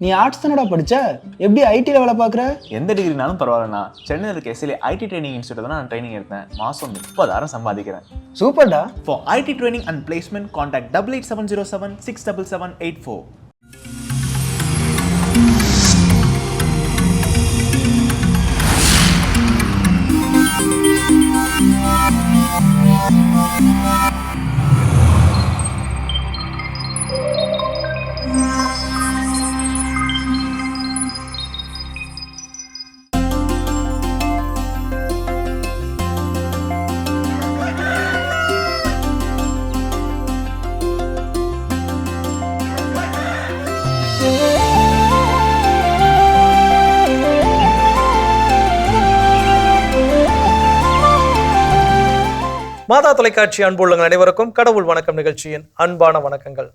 நீ ஆர்ட்ஸ் தானடா படிச்ச, எப்படி ஐடில வேலை பார்க்குற? எந்த டிகிரினாலும் பரவாயில்லண்ணா. சென்னையில் இருக்க எஸ்எல்ஏ ஐடி ட்ரைனிங் இன்ஸ்டியூட் தான் நான் ட்ரைனிங் எடுத்தேன். மாதம் 30,000 சம்பாதிக்கிறேன். சூப்பர்டா. For IT training and placement contact 887076 67784. மாதா தொலைக்காட்சி அன்புள்ளங்கள் அனைவருக்கும் கடவுள் வணக்கம் நிகழ்ச்சியின் அன்பான வணக்கங்கள்.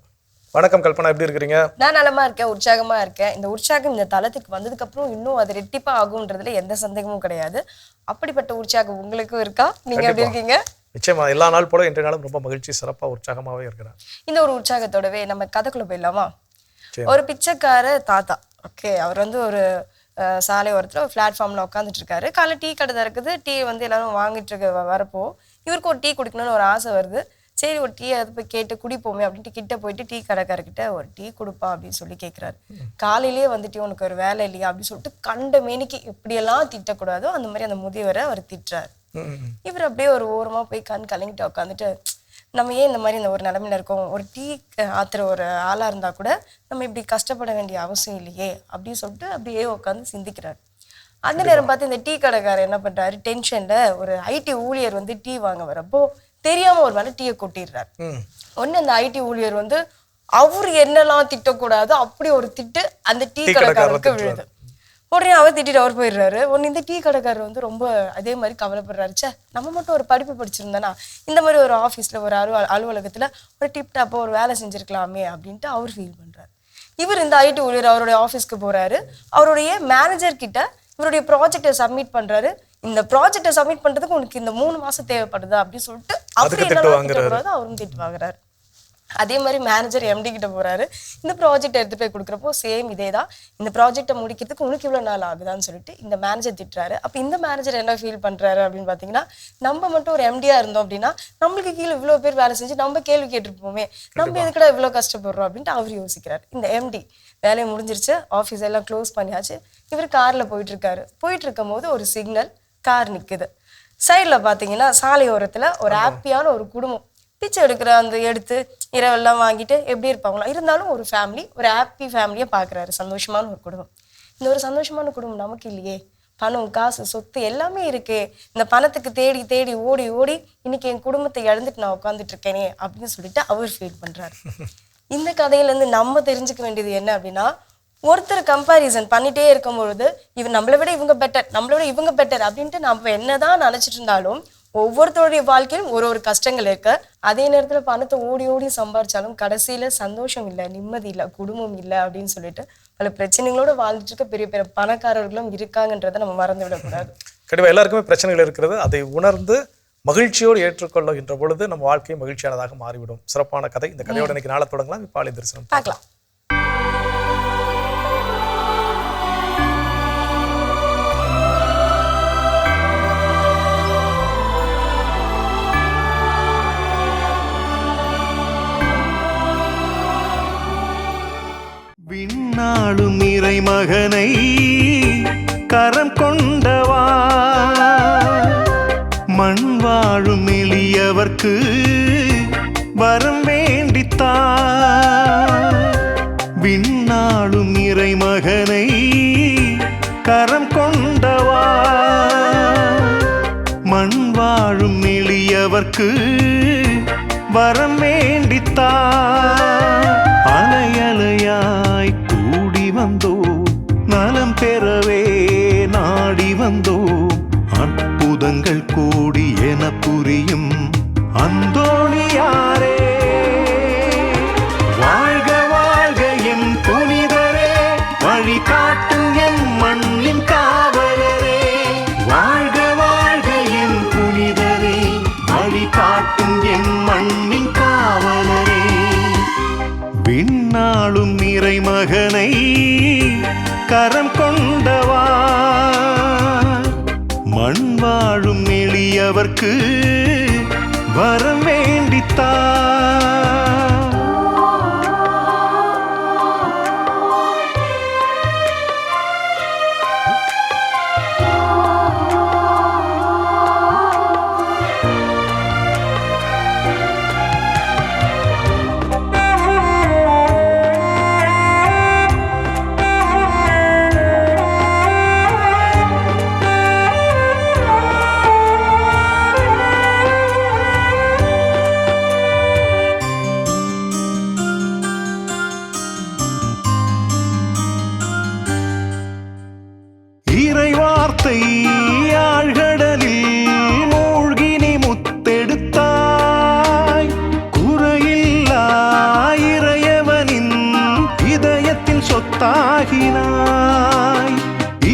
வணக்கம் கல்பனா, எப்படி இருக்கிறீங்க? நான் நலமா இருக்கேன், உற்சாகமா இருக்கேன். இந்த உற்சாகம் இந்த தளத்துக்கு வந்ததுக்கு அப்புறம் இன்னும் அது ரெட்டிப்பா ஆகும்ன்றதுல எந்த சந்தேகமும் கிடையாது. அப்படிப்பட்ட உற்சாகம் உங்களுக்கும் இருக்கா? நீங்க எப்படி இருக்கீங்க? நிச்சயமா எல்லா நாள் போல இன்றைய நாளும் ரொம்ப மகிழ்ச்சி, சிறப்பா உற்சாகமாவே இருக்கிறேன். இந்த ஒரு உற்சாகத்தோடவே நம்ம கதைக்குள்ள போயிடலாமா? ஒரு பிச்சைக்கார தாத்தா, ஓகே, அவர் வந்து ஒரு சாலை ஓரத்துல ஒரு பிளாட்ஃபார்ம்ல உட்காந்துட்டு இருக்காரு. காலை டீ கடை இருக்குது. டீ வந்து எல்லாரும் வாங்கிட்டு இருக்க வரப்போ இவருக்கு ஒரு டீ குடிக்கணும்னு ஒரு ஆசை வருது. சரி, ஒரு டீ அதை போய் கேட்டு குடிப்போமே அப்படின்ட்டு கிட்ட போயிட்டு டீ கடைக்காரர்கிட்ட ஒரு டீ கொடுப்பா அப்படின்னு சொல்லி கேட்குறாரு. காலையிலேயே வந்துட்டு உனக்கு ஒரு வேலை இல்லையா அப்படின்னு சொல்லிட்டு கண்ட மேனிக்கு எப்படியெல்லாம் திட்டக்கூடாதோ அந்த மாதிரி அந்த முதியவரை அவர் திட்டுறாரு. இவர் அப்படியே ஒரு ஓரமா போய் கண் கலங்கிட்டு உட்காந்துட்டு, நம்ம ஏன் இந்த மாதிரி இந்த ஒரு நிலைமையில இருக்கோம், ஒரு டீ ஆத்துற ஒரு ஆளா இருந்தா கூட நம்ம இப்படி கஷ்டப்பட வேண்டிய அவசியம் இல்லையே அப்படின்னு சொல்லிட்டு அப்படியே உட்காந்து சிந்திக்கிறாரு. அந்த நேரம் பார்த்து இந்த டீ கடைக்காரர் என்ன பண்றாரு, டென்ஷன்ல ஒரு ஐடி ஊழியர் வந்து டீ வாங்க வரப்போ தெரியாம ஒரு வேலை டீயை கொட்டிடுறாரு. ஒன்னு அந்த ஐடி ஊழியர் வந்து அவரு என்னெல்லாம் திட்டக்கூடாதோ அப்படி ஒரு திட்டு அந்த டீ கடைக்காரருக்கு விழுது. உடனே அவர் திட்டிட்டு அவர் போயிடுறாரு. ஒன்னு இந்த டீ கடைக்காரர் வந்து ரொம்ப அதே மாதிரி கவலைப்படுறாரு. சே, நம்ம மட்டும் ஒரு படிப்பு படிச்சிருந்தோன்னா இந்த மாதிரி ஒரு ஆஃபீஸ்ல ஒரு அலுவலகத்துல ஒரு டிப்டாப்போ ஒரு வேலை செஞ்சிருக்கலாமே அப்படின்ட்டு அவர் ஃபீல் பண்றாரு. இவர் இந்த ஐடி ஊழியர் அவருடைய ஆஃபீஸ்க்கு போறாரு. அவருடைய மேனேஜர் கிட்ட இவருடைய ப்ராஜெக்டை சப்மிட் பண்றாரு. இந்த ப்ராஜெக்டை சப்மிட் பண்றதுக்கு உனக்கு இந்த 3 மாசம் தேவைப்படுதா அப்படின்னு சொல்லிட்டு அப்படி என்ன அவரும் திட்டு வாங்குறாரு. அதே மாதிரி மேனேஜர் எம்டி கிட்ட போறாரு. இந்த ப்ராஜெக்ட் எடுத்து போய் கொடுக்குறப்போ சேம் இதே தான், இந்த ப்ராஜெக்டை முடிக்கிறதுக்கு உனக்கு இவ்வளவு நாள் ஆகுதான்னு சொல்லிட்டு இந்த மேனேஜர் திட்டுறாரு. அப்ப இந்த மேனேஜர் என்ன ஃபீல் பண்றாரு அப்படின்னு பாத்தீங்கன்னா, நம்ம மட்டும் ஒரு எம்டியா இருந்தோம் அப்படின்னா நம்மளுக்கு கீழே இவ்வளவு பேர் வேலை செஞ்சு நம்ம கேள்வி கேட்டுருப்போமே, நம்ம எதுக்குடா இவ்வளவு கஷ்டப்படுறோம் அப்படின்ட்டு அவர் யோசிக்கிறாரு. இந்த எம்டி வேலையை முடிஞ்சிருச்சு, ஆஃபீஸ் எல்லாம் க்ளோஸ் பண்ணியாச்சு. இவர் கார்ல போயிட்டு இருக்காரு. போயிட்டு இருக்கும் போது ஒரு சிக்னல், கார் நிக்குது. சைட்ல பாத்தீங்கன்னா சாலையோரத்துல ஒரு ஹாப்பியான ஒரு குடும்பம் பிச்சை எடுக்கிற அந்த எடுத்து இரவெல்லாம் வாங்கிட்டு எப்படி இருப்பாங்களோ இருந்தாலும் ஒரு ஃபேமிலி, ஒரு ஹாப்பி ஃபேமிலியை பார்க்குறாரு. சந்தோஷமான ஒரு குடும்பம். இந்த ஒரு சந்தோஷமான குடும்பம் நமக்கு இல்லையே, பணம் காசு சொத்து எல்லாமே இருக்கே, இந்த பணத்துக்கு தேடி தேடி ஓடி ஓடி இன்னைக்கு என் குடும்பத்தை இழந்துட்டு நான் உட்காந்துட்டு இருக்கேனே அப்படின்னு சொல்லிட்டு அவர் ஃபீல் பண்றாரு. இந்த கதையிலேருந்து நம்ம தெரிஞ்சுக்க வேண்டியது என்ன அப்படின்னா, ஒருத்தர் கம்பாரிசன் பண்ணிட்டே இருக்கும் பொழுது இவன் நம்மளை விட இவங்க பெட்டர், நம்மளை விட இவங்க பெட்டர் அப்படின்ட்டு நம்ம என்னதான் நினைச்சிட்டு இருந்தாலும் ஒவ்வொருத்தருடைய வாழ்க்கையிலும் ஒரு ஒரு கஷ்டங்கள் இருக்கு. அதே நேரத்துல பணத்தை ஓடி ஓடி சம்பாரிச்சாலும் கடைசியில சந்தோஷம் இல்லை, நிம்மதி இல்லை, குடும்பம் இல்லை அப்படின்னு சொல்லிட்டு பல பிரச்சனைகளோட வாழ்ந்துட்டு இருக்க பெரிய பெரிய பணக்காரர்களும் இருக்காங்கன்றதை நம்ம மறந்து விடக்கூடாது. கண்டிப்பா எல்லாருக்குமே பிரச்சனைகள் இருக்கிறது. அதை உணர்ந்து மகிழ்ச்சியோடு ஏற்றுக்கொள்ளுகின்ற பொழுது நம்ம வாழ்க்கையை மகிழ்ச்சியானதாக மாறிவிடும். சிறப்பான கதை. இந்த கதையோட இன்னைக்கு நாளை தொடங்கலாம். பாலை தரிசனம் பார்க்கலாம். விண்ணாளும் இறை மகனை கரம் கொண்டவா, மண் வாழும் எளியவர்க்கு வரம் வேண்டித்தா. விண்ணாளும் இறை மகனை கரம் கொண்டவா, மண் வாழும் எளியவர்க்கு வரம் வேண்டித்தா. அலையலையாய் கூடி வந்தோ, நலம் பெறவே நாடி வந்தோ, அற்புதங்கள் கூடி என புரியும் அந்தோணியாரே. வாழ்க வாழ்க என் புனிதரே, வழி காட்டும் என் மண்ணின் காவலரே. வாழ்க வாழ்க என் புனிதரே, வழி காட்டும் என் மண்ணின் காவலரே. விண்ணாளும் இறை மகனை கரம் கொண்டவா மண் வாழும் எளியவர்க்கு வரம் வேண்டித்தா இறைவார்த்தை ஆழ்கடலில் மூழ்கினி முத்தெடுத்தாய் குறையில்லா இறையவனின் இதயத்தின் சொத்தாகினாய்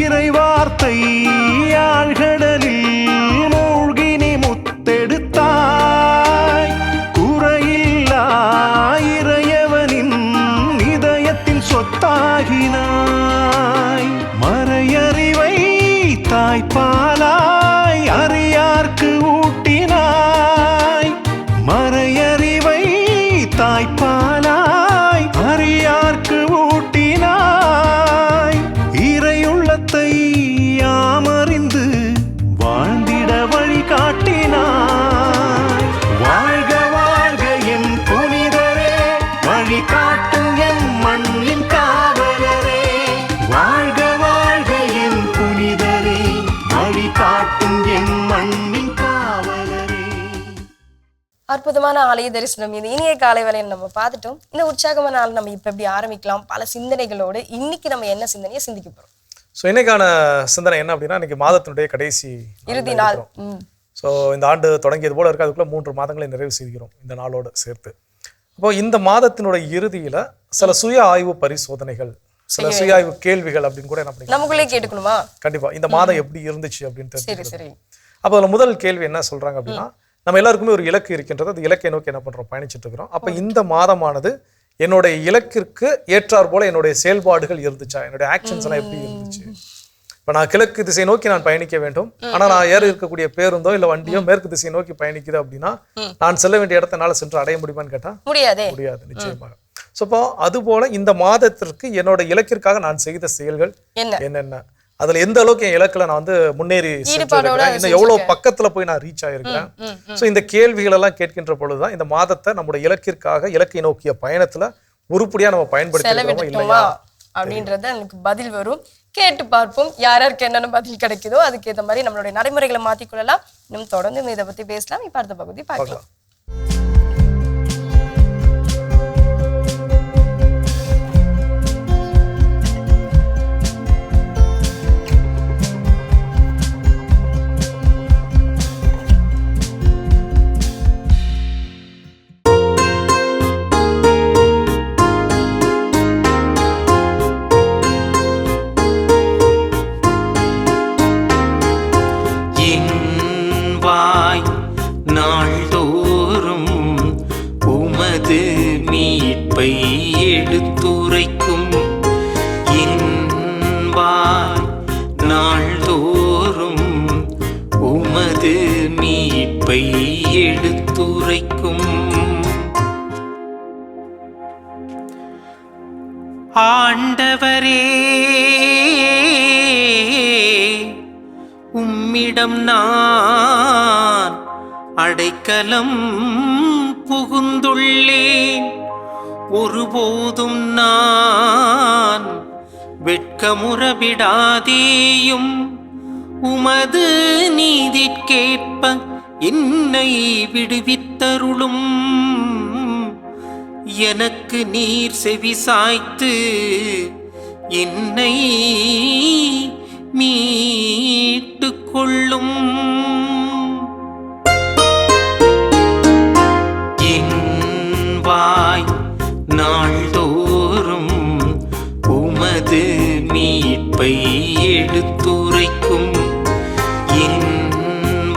இறைவார்த்தை ஆழ்கடலில் மூழ்கினி முத்தெடுத்தாய் குறையில்லா இறையவனின் இதயத்தின் சொத்தாகினாய் மறையறிவை தாய்ப்பாலாய் அறியார்க்கு ஊட்டினாய் மறையறிவை தாய்ப்பாலாய் அறியார்க்கு ஊட்டினாய் இறையுள்ளத்தை யாமறிந்து வாழ்ந்திட வழி காட்டினாய் வாழ்க வாழ்க என் புனிதரே வழி காட்டும் என் மண்ணின் காவலரே வாழ்க வாழ்க என் புனிதரே வழி காட்டும் என் மண்ணின் காவலரே. அற்புதமான ஆலய தரிசனம் இது இனிய காலை வேளையை நம்ம பார்த்துட்டோம். இந்த உற்சாகமான நாள் நம்ம இப்ப எப்படி ஆரம்பிக்கலாம் பல சிந்தனைகளோடு இன்னைக்கு நம்ம என்ன சிந்தனையை சிந்திக்க போறோம்? ஸோ இன்னைக்கான சிந்தனை என்ன அப்படின்னா, இன்னைக்கு மாதத்தினுடைய கடைசி இறுதி நாள். ஸோ இந்த ஆண்டு தொடங்கியது போல இருக்கு, அதுக்குள்ள 3 மாதங்களை நிறைவு செய்கிறோம் இந்த நாளோடு சேர்த்து. அப்போ இந்த மாதத்தினுடைய இறுதியில சில சுய ஆய்வு பரிசோதனைகள், சில சுய ஆய்வு கேள்விகள் அப்படின்னு கூட என்ன பண்ணி நமக்குள்ளே கேட்டுக்கணுமா? கண்டிப்பா இந்த மாதம் எப்படி இருந்துச்சு அப்படின்னு சரி சரி. அப்போ அதுல முதல் கேள்வி என்ன சொல்றாங்க அப்படின்னா, நம்ம எல்லாருக்குமே ஒரு இலக்கு இருக்கின்றது, அந்த இலக்கை நோக்கி என்ன பண்றோம், பயணிச்சுட்டு இருக்கிறோம். அப்ப இந்த மாதமானது என்னுடைய இலக்கிற்கு ஏற்றார் போல என்னுடைய செயல்பாடுகள் இருந்துச்சா, என்னுடைய ஆக்ஷன்ஸ் எல்லாம் எப்படி இருந்துச்சு. இப்ப நான் கிழக்கு திசை நோக்கி நான் பயணிக்க வேண்டும், ஆனா நான் ஏற இருக்கக்கூடிய பேருந்தோ இல்ல வண்டியோ மேற்கு திசை நோக்கி பயணிக்குது அப்படின்னா நான் செல்ல வேண்டிய இடத்த என்னால சென்று அடைய முடியுமான்னு கேட்டா முடியாது நிச்சயமாக. ஸோ அப்போ அது போல இந்த மாதத்திற்கு என்னோட இலக்கிற்காக நான் செய்த செயல்கள் என்னென்ன, அதுல எந்த அளவுக்கு என் இலக்குல நான் வந்து முன்னேறி சென்றிருக்கிறேன், இன்னும் எவ்வளவு பக்கத்துல போய் நான் ரீச் ஆயிருக்கிறேன். ஸோ இந்த கேள்விகள் எல்லாம் கேட்கின்ற பொழுதுதான் இந்த மாதத்தை நம்முடைய இலக்கிற்காக இலக்கை நோக்கிய பயணத்துல உருப்படியா நம்ம பயன்படுத்தி இல்லையா அப்படின்றத எனக்கு பதில் வரும். கேட்டு பார்ப்போம் யாருக்கு என்னென்ன பதில் கிடைக்குதோ அதுக்கு ஏற்ற மாதிரி நம்மளுடைய நடைமுறைகளை மாத்திக்கொள்ளலாம். இன்னும் தொடர்ந்து இதை பத்தி பேசலாம். இப்ப அடுத்த பகுதி பார்க்கலாம். நாள்தோறும் உமது மீட்பை எடுத்துரைக்கும் இன்பாய் நாள்தோறும் உமது மீட்பை எடுத்துரைக்கும் ஆண்டவரே உம்மிடம் நான் அடைக்கலம் புகுந்துள்ளேன், ஒருபோதும் நான் வெட்கமுறவிடாதேயும் உமது நீதிக்கேற்ப என்னை விடுவித்தருளும். எனக்கு நீர் செவிசாய்த்து என்னை மீட்டுக் கொள்ளும். வாய் நாள்தோறும் உமது மீட்பை எடுத்துரைக்கும்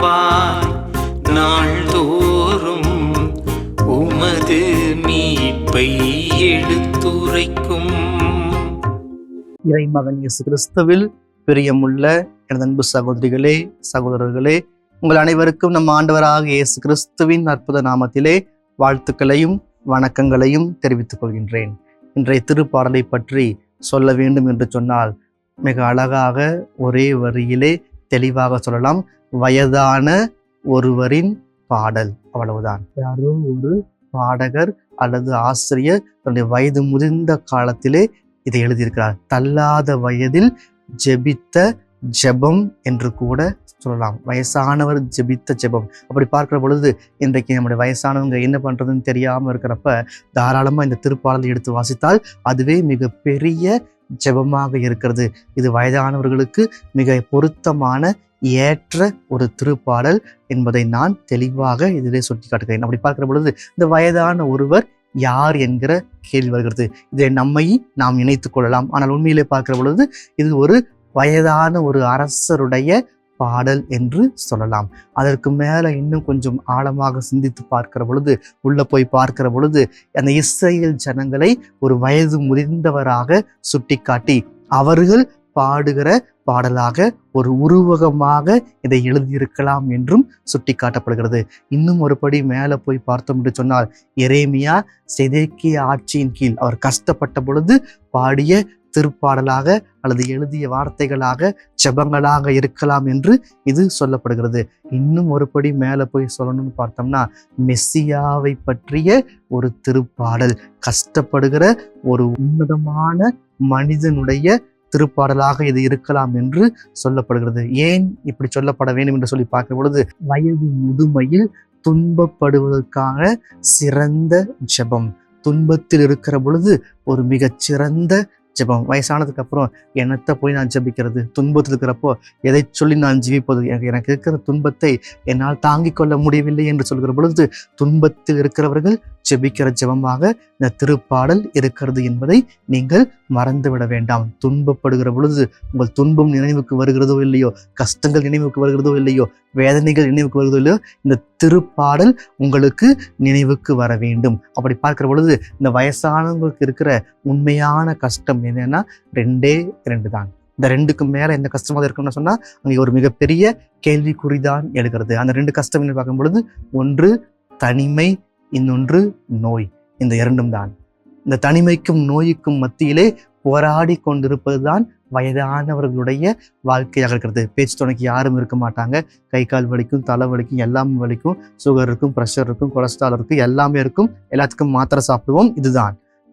வாய் நாள்தோறும் உமது மீட்பை எடுத்துரைக்கும். இறைமகன் இயேசு கிறிஸ்துவில் பிரியமுள்ள எனது அன்பு சகோதரிகளே, சகோதரர்களே, உங்கள் அனைவருக்கும் நம் ஆண்டவராக இயேசு கிறிஸ்துவின் அற்புத நாமத்திலே வாழ்த்துக்களையும் வணக்கங்களையும் தெரிவித்துக் கொள்கின்றேன். இன்றைய திருப்பாடலை பற்றி சொல்ல வேண்டும் என்று சொன்னால் மிக அழகாக ஒரே வரியிலே தெளிவாக சொல்லலாம். வயதான ஒருவரின் பாடல், அவ்வளவுதான். யாரோ ஒரு பாடகர் அல்லது ஆசிரியர் தன்னுடைய வயது முதிர்ந்த காலத்திலே இதை எழுதியிருக்கிறார். தள்ளாத வயதில் ஜெபித்த ஜெபம் என்று கூட சொல்லலாம். வயசானவர் ஜெபித்த ஜெபம். அப்படி பார்க்கிற பொழுது இன்றைக்கு நம்முடைய வயசானவங்க என்ன பண்றதுன்னு தெரியாம இருக்கிறப்ப தாராளமா இந்த திருப்பாடலை எடுத்து வாசித்தால் அதுவே மிக பெரிய ஜெபமாக இருக்கிறது. இது வயதானவர்களுக்கு மிக பொருத்தமான ஏற்ற ஒரு திருப்பாடல் என்பதை நான் தெளிவாக இதிலே சுட்டி காட்டுகிறேன். அப்படி பார்க்கிற பொழுது இந்த வயதான ஒருவர் யார் என்கிற கேள்வி வருகிறது. இதை நம்மை நாம் இணைத்துக் கொள்ளலாம். ஆனால் உண்மையிலே பார்க்கிற பொழுது இது ஒரு வயதான ஒரு அரசருடைய பாடல் என்று சொல்லலாம். அதற்கு மேல இன்னும் கொஞ்சம் ஆழமாக சிந்தித்து பார்க்கிற பொழுது, உள்ள போய் பார்க்கிற பொழுது, அந்த இஸ்ரேல் ஜனங்களை ஒரு வயது முதிர்ந்தவராக சுட்டிக்காட்டி அவர்கள் பாடுகிற பாடலாக ஒரு உருவகமாக இதை எழுதியிருக்கலாம் என்றும் சுட்டி காட்டப்படுகிறது. இன்னும் ஒருபடி மேலே போய் பார்த்தோம் என்று சொன்னால், எரேமியா செதேக்கியா ஆட்சியின் கீழ் அவர் கஷ்டப்பட்ட பொழுது பாடிய திருப்பாடலாக அல்லது எழுதிய வார்த்தைகளாக ஜெபங்களாக இருக்கலாம் என்று இது சொல்லப்படுகிறது. இன்னும் ஒருபடி மேலே போய் சொல்லணும்னு பார்த்தோம்னா, மெஸ்ஸியாவை பற்றிய ஒரு திருப்பாடல், கஷ்டப்படுகிற ஒரு உன்னதமான மனிதனுடைய திருப்பாடலாக இது இருக்கலாம் என்று சொல்லப்படுகிறது. ஏன் இப்படி சொல்லப்பட வேண்டும் என்று சொல்லி பார்க்கிற பொழுது, வயது முதுமையில் துன்பப்படுவதற்கான சிறந்த ஜெபம், துன்பத்தில் இருக்கிற பொழுது ஒரு மிகச்சிறந்த ஜெபம். வயசானதுக்கு அப்புறம் என்னத்தை போய் நான் ஜெபிக்கிறது, துன்பத்தில் இருக்கிறப்போ எதை சொல்லி நான் ஜெபிப்பது, எனக்கு இருக்கிற துன்பத்தை என்னால் தாங்கிக் கொள்ள முடியவில்லை என்று சொல்கிற பொழுது துன்பத்தில் இருக்கிறவர்கள் ஜெபிக்கிற ஜெபமாக இந்த திருப்பாடல் இருக்கிறது என்பதை நீங்கள் மறந்துவிட வேண்டாம். துன்பப்படுகிற பொழுது உங்கள் துன்பம் நினைவுக்கு வருகிறதோ இல்லையோ, கஷ்டங்கள் நினைவுக்கு வருகிறதோ இல்லையோ, வேதனைகள் நினைவுக்கு வருகிறதோ இல்லையோ, இந்த திருப்பாடல் உங்களுக்கு நினைவுக்கு வர வேண்டும். அப்படி பார்க்கிற பொழுது இந்த வயசானவங்களுக்கு இருக்கிற உண்மையான கஷ்டம் என்னன்னா 2 தான். இந்த 2க்கு மேல எந்த கஷ்டமாக இருக்குன்னு சொன்னா அங்கே ஒரு மிகப்பெரிய கேள்விக்குறிதான் எழுகிறது. அந்த 2 கஷ்டம் என்று பார்க்கும் பொழுது, ஒன்று தனிமை, இன்னொன்று நோய். இந்த 2 தான். இந்த தனிமைக்கும் நோய்க்கும் மத்தியிலே போராடி கொண்டிருப்பது தான் வயதானவர்களுடைய வாழ்க்கையாக இருக்கிறது. பேச்சு துணைக்கு யாரும் இருக்க மாட்டாங்க. கை கால் வலிக்கும், தலை வலிக்கும், எல்லாமே வலிக்கும். சுகர் இருக்கும், ப்ரெஷர் இருக்கும், கொலஸ்ட்ரால் இருக்கும், எல்லாமே இருக்கும். எல்லாத்துக்கும் மாத்திரை சாப்பிடுவோம்.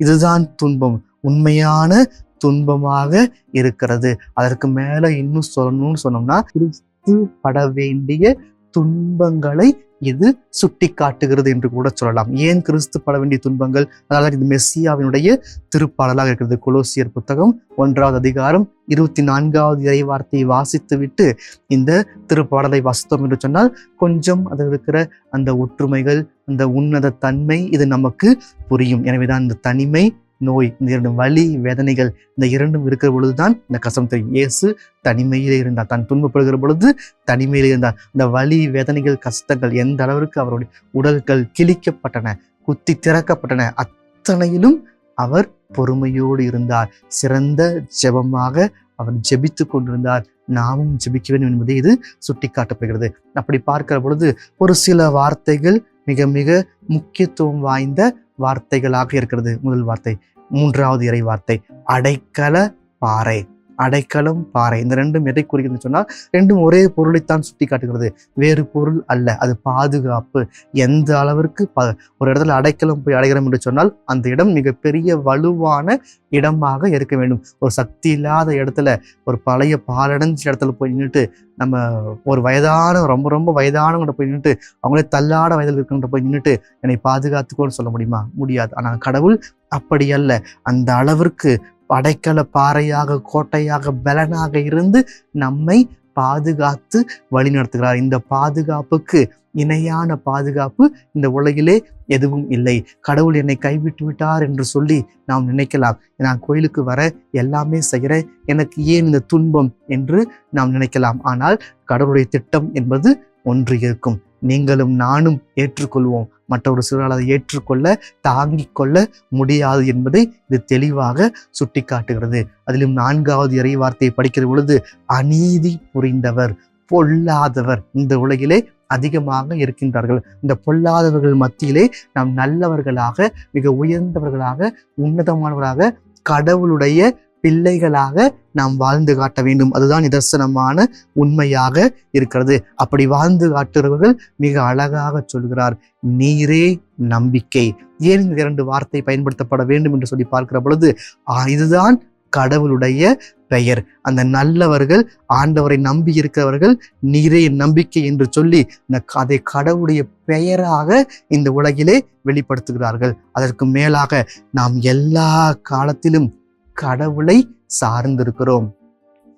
இதுதான் துன்பம், உண்மையான துன்பமாக இருக்கிறது. அதற்கு மேல இன்னும் சொல்லணும்னு சொன்னோம்னா, கிறிஸ்து பட வேண்டிய துன்பங்களை இது சுட்டி காட்டுகிறது என்று கூட சொல்லலாம். ஏன் கிறிஸ்து பட வேண்டிய துன்பங்கள்? அதனால இது மெஸ்ஸியாவினுடைய திருப்பாடலாக இருக்கிறது. கொலோசியர் புத்தகம் 1வது அதிகாரம் 24வது இறை வார்த்தையை வாசித்து விட்டு இந்த திருப்பாடலை வாசித்தோம் என்று சொன்னால் கொஞ்சம் அதில் இருக்கிற அந்த ஒற்றுமைகள், அந்த உன்னத தன்மை இது நமக்கு புரியும். எனவேதான் இந்த தனிமை, நோய், இந்த 2 வலி, வேதனைகள், இந்த 2ம் இருக்கிற பொழுதுதான் இந்த கஷ்டம் தெரியும். இயேசு தனிமையிலே இருந்தார், தான் துன்பப்படுகிற பொழுது தனிமையிலே இருந்தார். இந்த வலி, வேதனைகள், கஷ்டங்கள் எந்த அளவிற்கு அவருடைய உடல்கள் கிழிக்கப்பட்டன, குத்தி திறக்கப்பட்டன, அத்தனையிலும் அவர் பொறுமையோடு இருந்தார். சிறந்த ஜெபமாக அவர் ஜெபித்து கொண்டிருந்தார். நாமும் ஜெபிக்க வேண்டும் என்பதை இது சுட்டி காட்டப்படுகிறது. அப்படி பார்க்கிற பொழுது ஒரு சில வார்த்தைகள் மிக மிக முக்கியத்துவம் வாய்ந்த வார்த்தைகளாக இருக்கிறது. முதல் வார்த்தை, 3வது இறை வார்த்தை, அடைக்கல பாறை. அடைக்கலம், பாறை, இந்த 2ம் எதை குறிக்கிறது சொன்னால் 2ம் ஒரே பொருளைத்தான் சுட்டி காட்டுகிறது, வேறு பொருள் அல்ல. அது பாதுகாப்பு. எந்த அளவிற்கு ஒரு இடத்துல அடைக்கலம் போய் அடைகிறோம் என்று சொன்னால் அந்த இடம் மிகப்பெரிய வலுவான இடமாக இருக்க வேண்டும். ஒரு சக்தி இல்லாத இடத்துல, ஒரு பழைய பாலடைஞ்ச இடத்துல போய் நின்றுட்டு நம்ம ஒரு வயதான ரொம்ப வயதானவங்கிட்ட போய் நின்றுட்டு, அவங்களே தள்ளாட வயதில் இருக்கின்ற போய் நின்றுட்டு என்னை பாதுகாத்துக்கோன்னு சொல்ல முடியுமா? முடியாது. ஆனால் கடவுள் அப்படி அல்ல. அந்த அளவிற்கு அடைக்கல பாறையாக, கோட்டையாக, பலனாக இருந்து நம்மை பாதுகாத்து வழி நடத்துகிறார். இந்த பாதுகாப்புக்கு இணையான பாதுகாப்பு இந்த உலகிலே எதுவும் இல்லை. கடவுள் என்னை கைவிட்டு விட்டார் என்று சொல்லி நாம் நினைக்கலாம். நான் கோயிலுக்கு வர எல்லாமே செய்கிறேன், எனக்கு ஏன் இந்த துன்பம் என்று நாம் நினைக்கலாம். ஆனால் கடவுளுடைய திட்டம் என்பது ஒன்று இருக்கும். நீங்களும் நானும் ஏற்றுக்கொள்வோம். மற்றொரு சிலரால் அதை ஏற்றுக்கொள்ள தாங்கிக் கொள்ள முடியாது என்பதை இது தெளிவாக சுட்டி காட்டுகிறது. அதிலும் 4வது இறை வார்த்தையை படிக்கிற பொழுது, அநீதி புரிந்தவர், பொல்லாதவர் இந்த உலகிலே அதிகமாக இருக்கின்றார்கள். இந்த பொல்லாதவர்கள் மத்தியிலே நாம் நல்லவர்களாக, மிக உயர்ந்தவர்களாக, உன்னதமானவர்களாக, கடவுளுடைய பிள்ளைகளாக நாம் வாழ்ந்து காட்ட வேண்டும். அதுதான் நிதர்சனமான உண்மையாக இருக்கிறது. அப்படி வாழ்ந்து காட்டுறவர்கள் மிக அழகாக சொல்கிறார், நீரே நம்பிக்கை. ஏன் இந்த 2 வார்த்தை பயன்படுத்தப்பட வேண்டும் என்று சொல்லி பார்க்கிற பொழுது, இதுதான் கடவுளுடைய பெயர். அந்த நல்லவர்கள், ஆண்டவரை நம்பி இருக்கிறவர்கள் நீரே நம்பிக்கை என்று சொல்லி அதை கடவுளுடைய பெயராக இந்த உலகிலே வெளிப்படுத்துகிறார்கள். அதற்கு மேலாக நாம் எல்லா காலத்திலும் கடவுளை சார்ந்திருக்கிறோம்.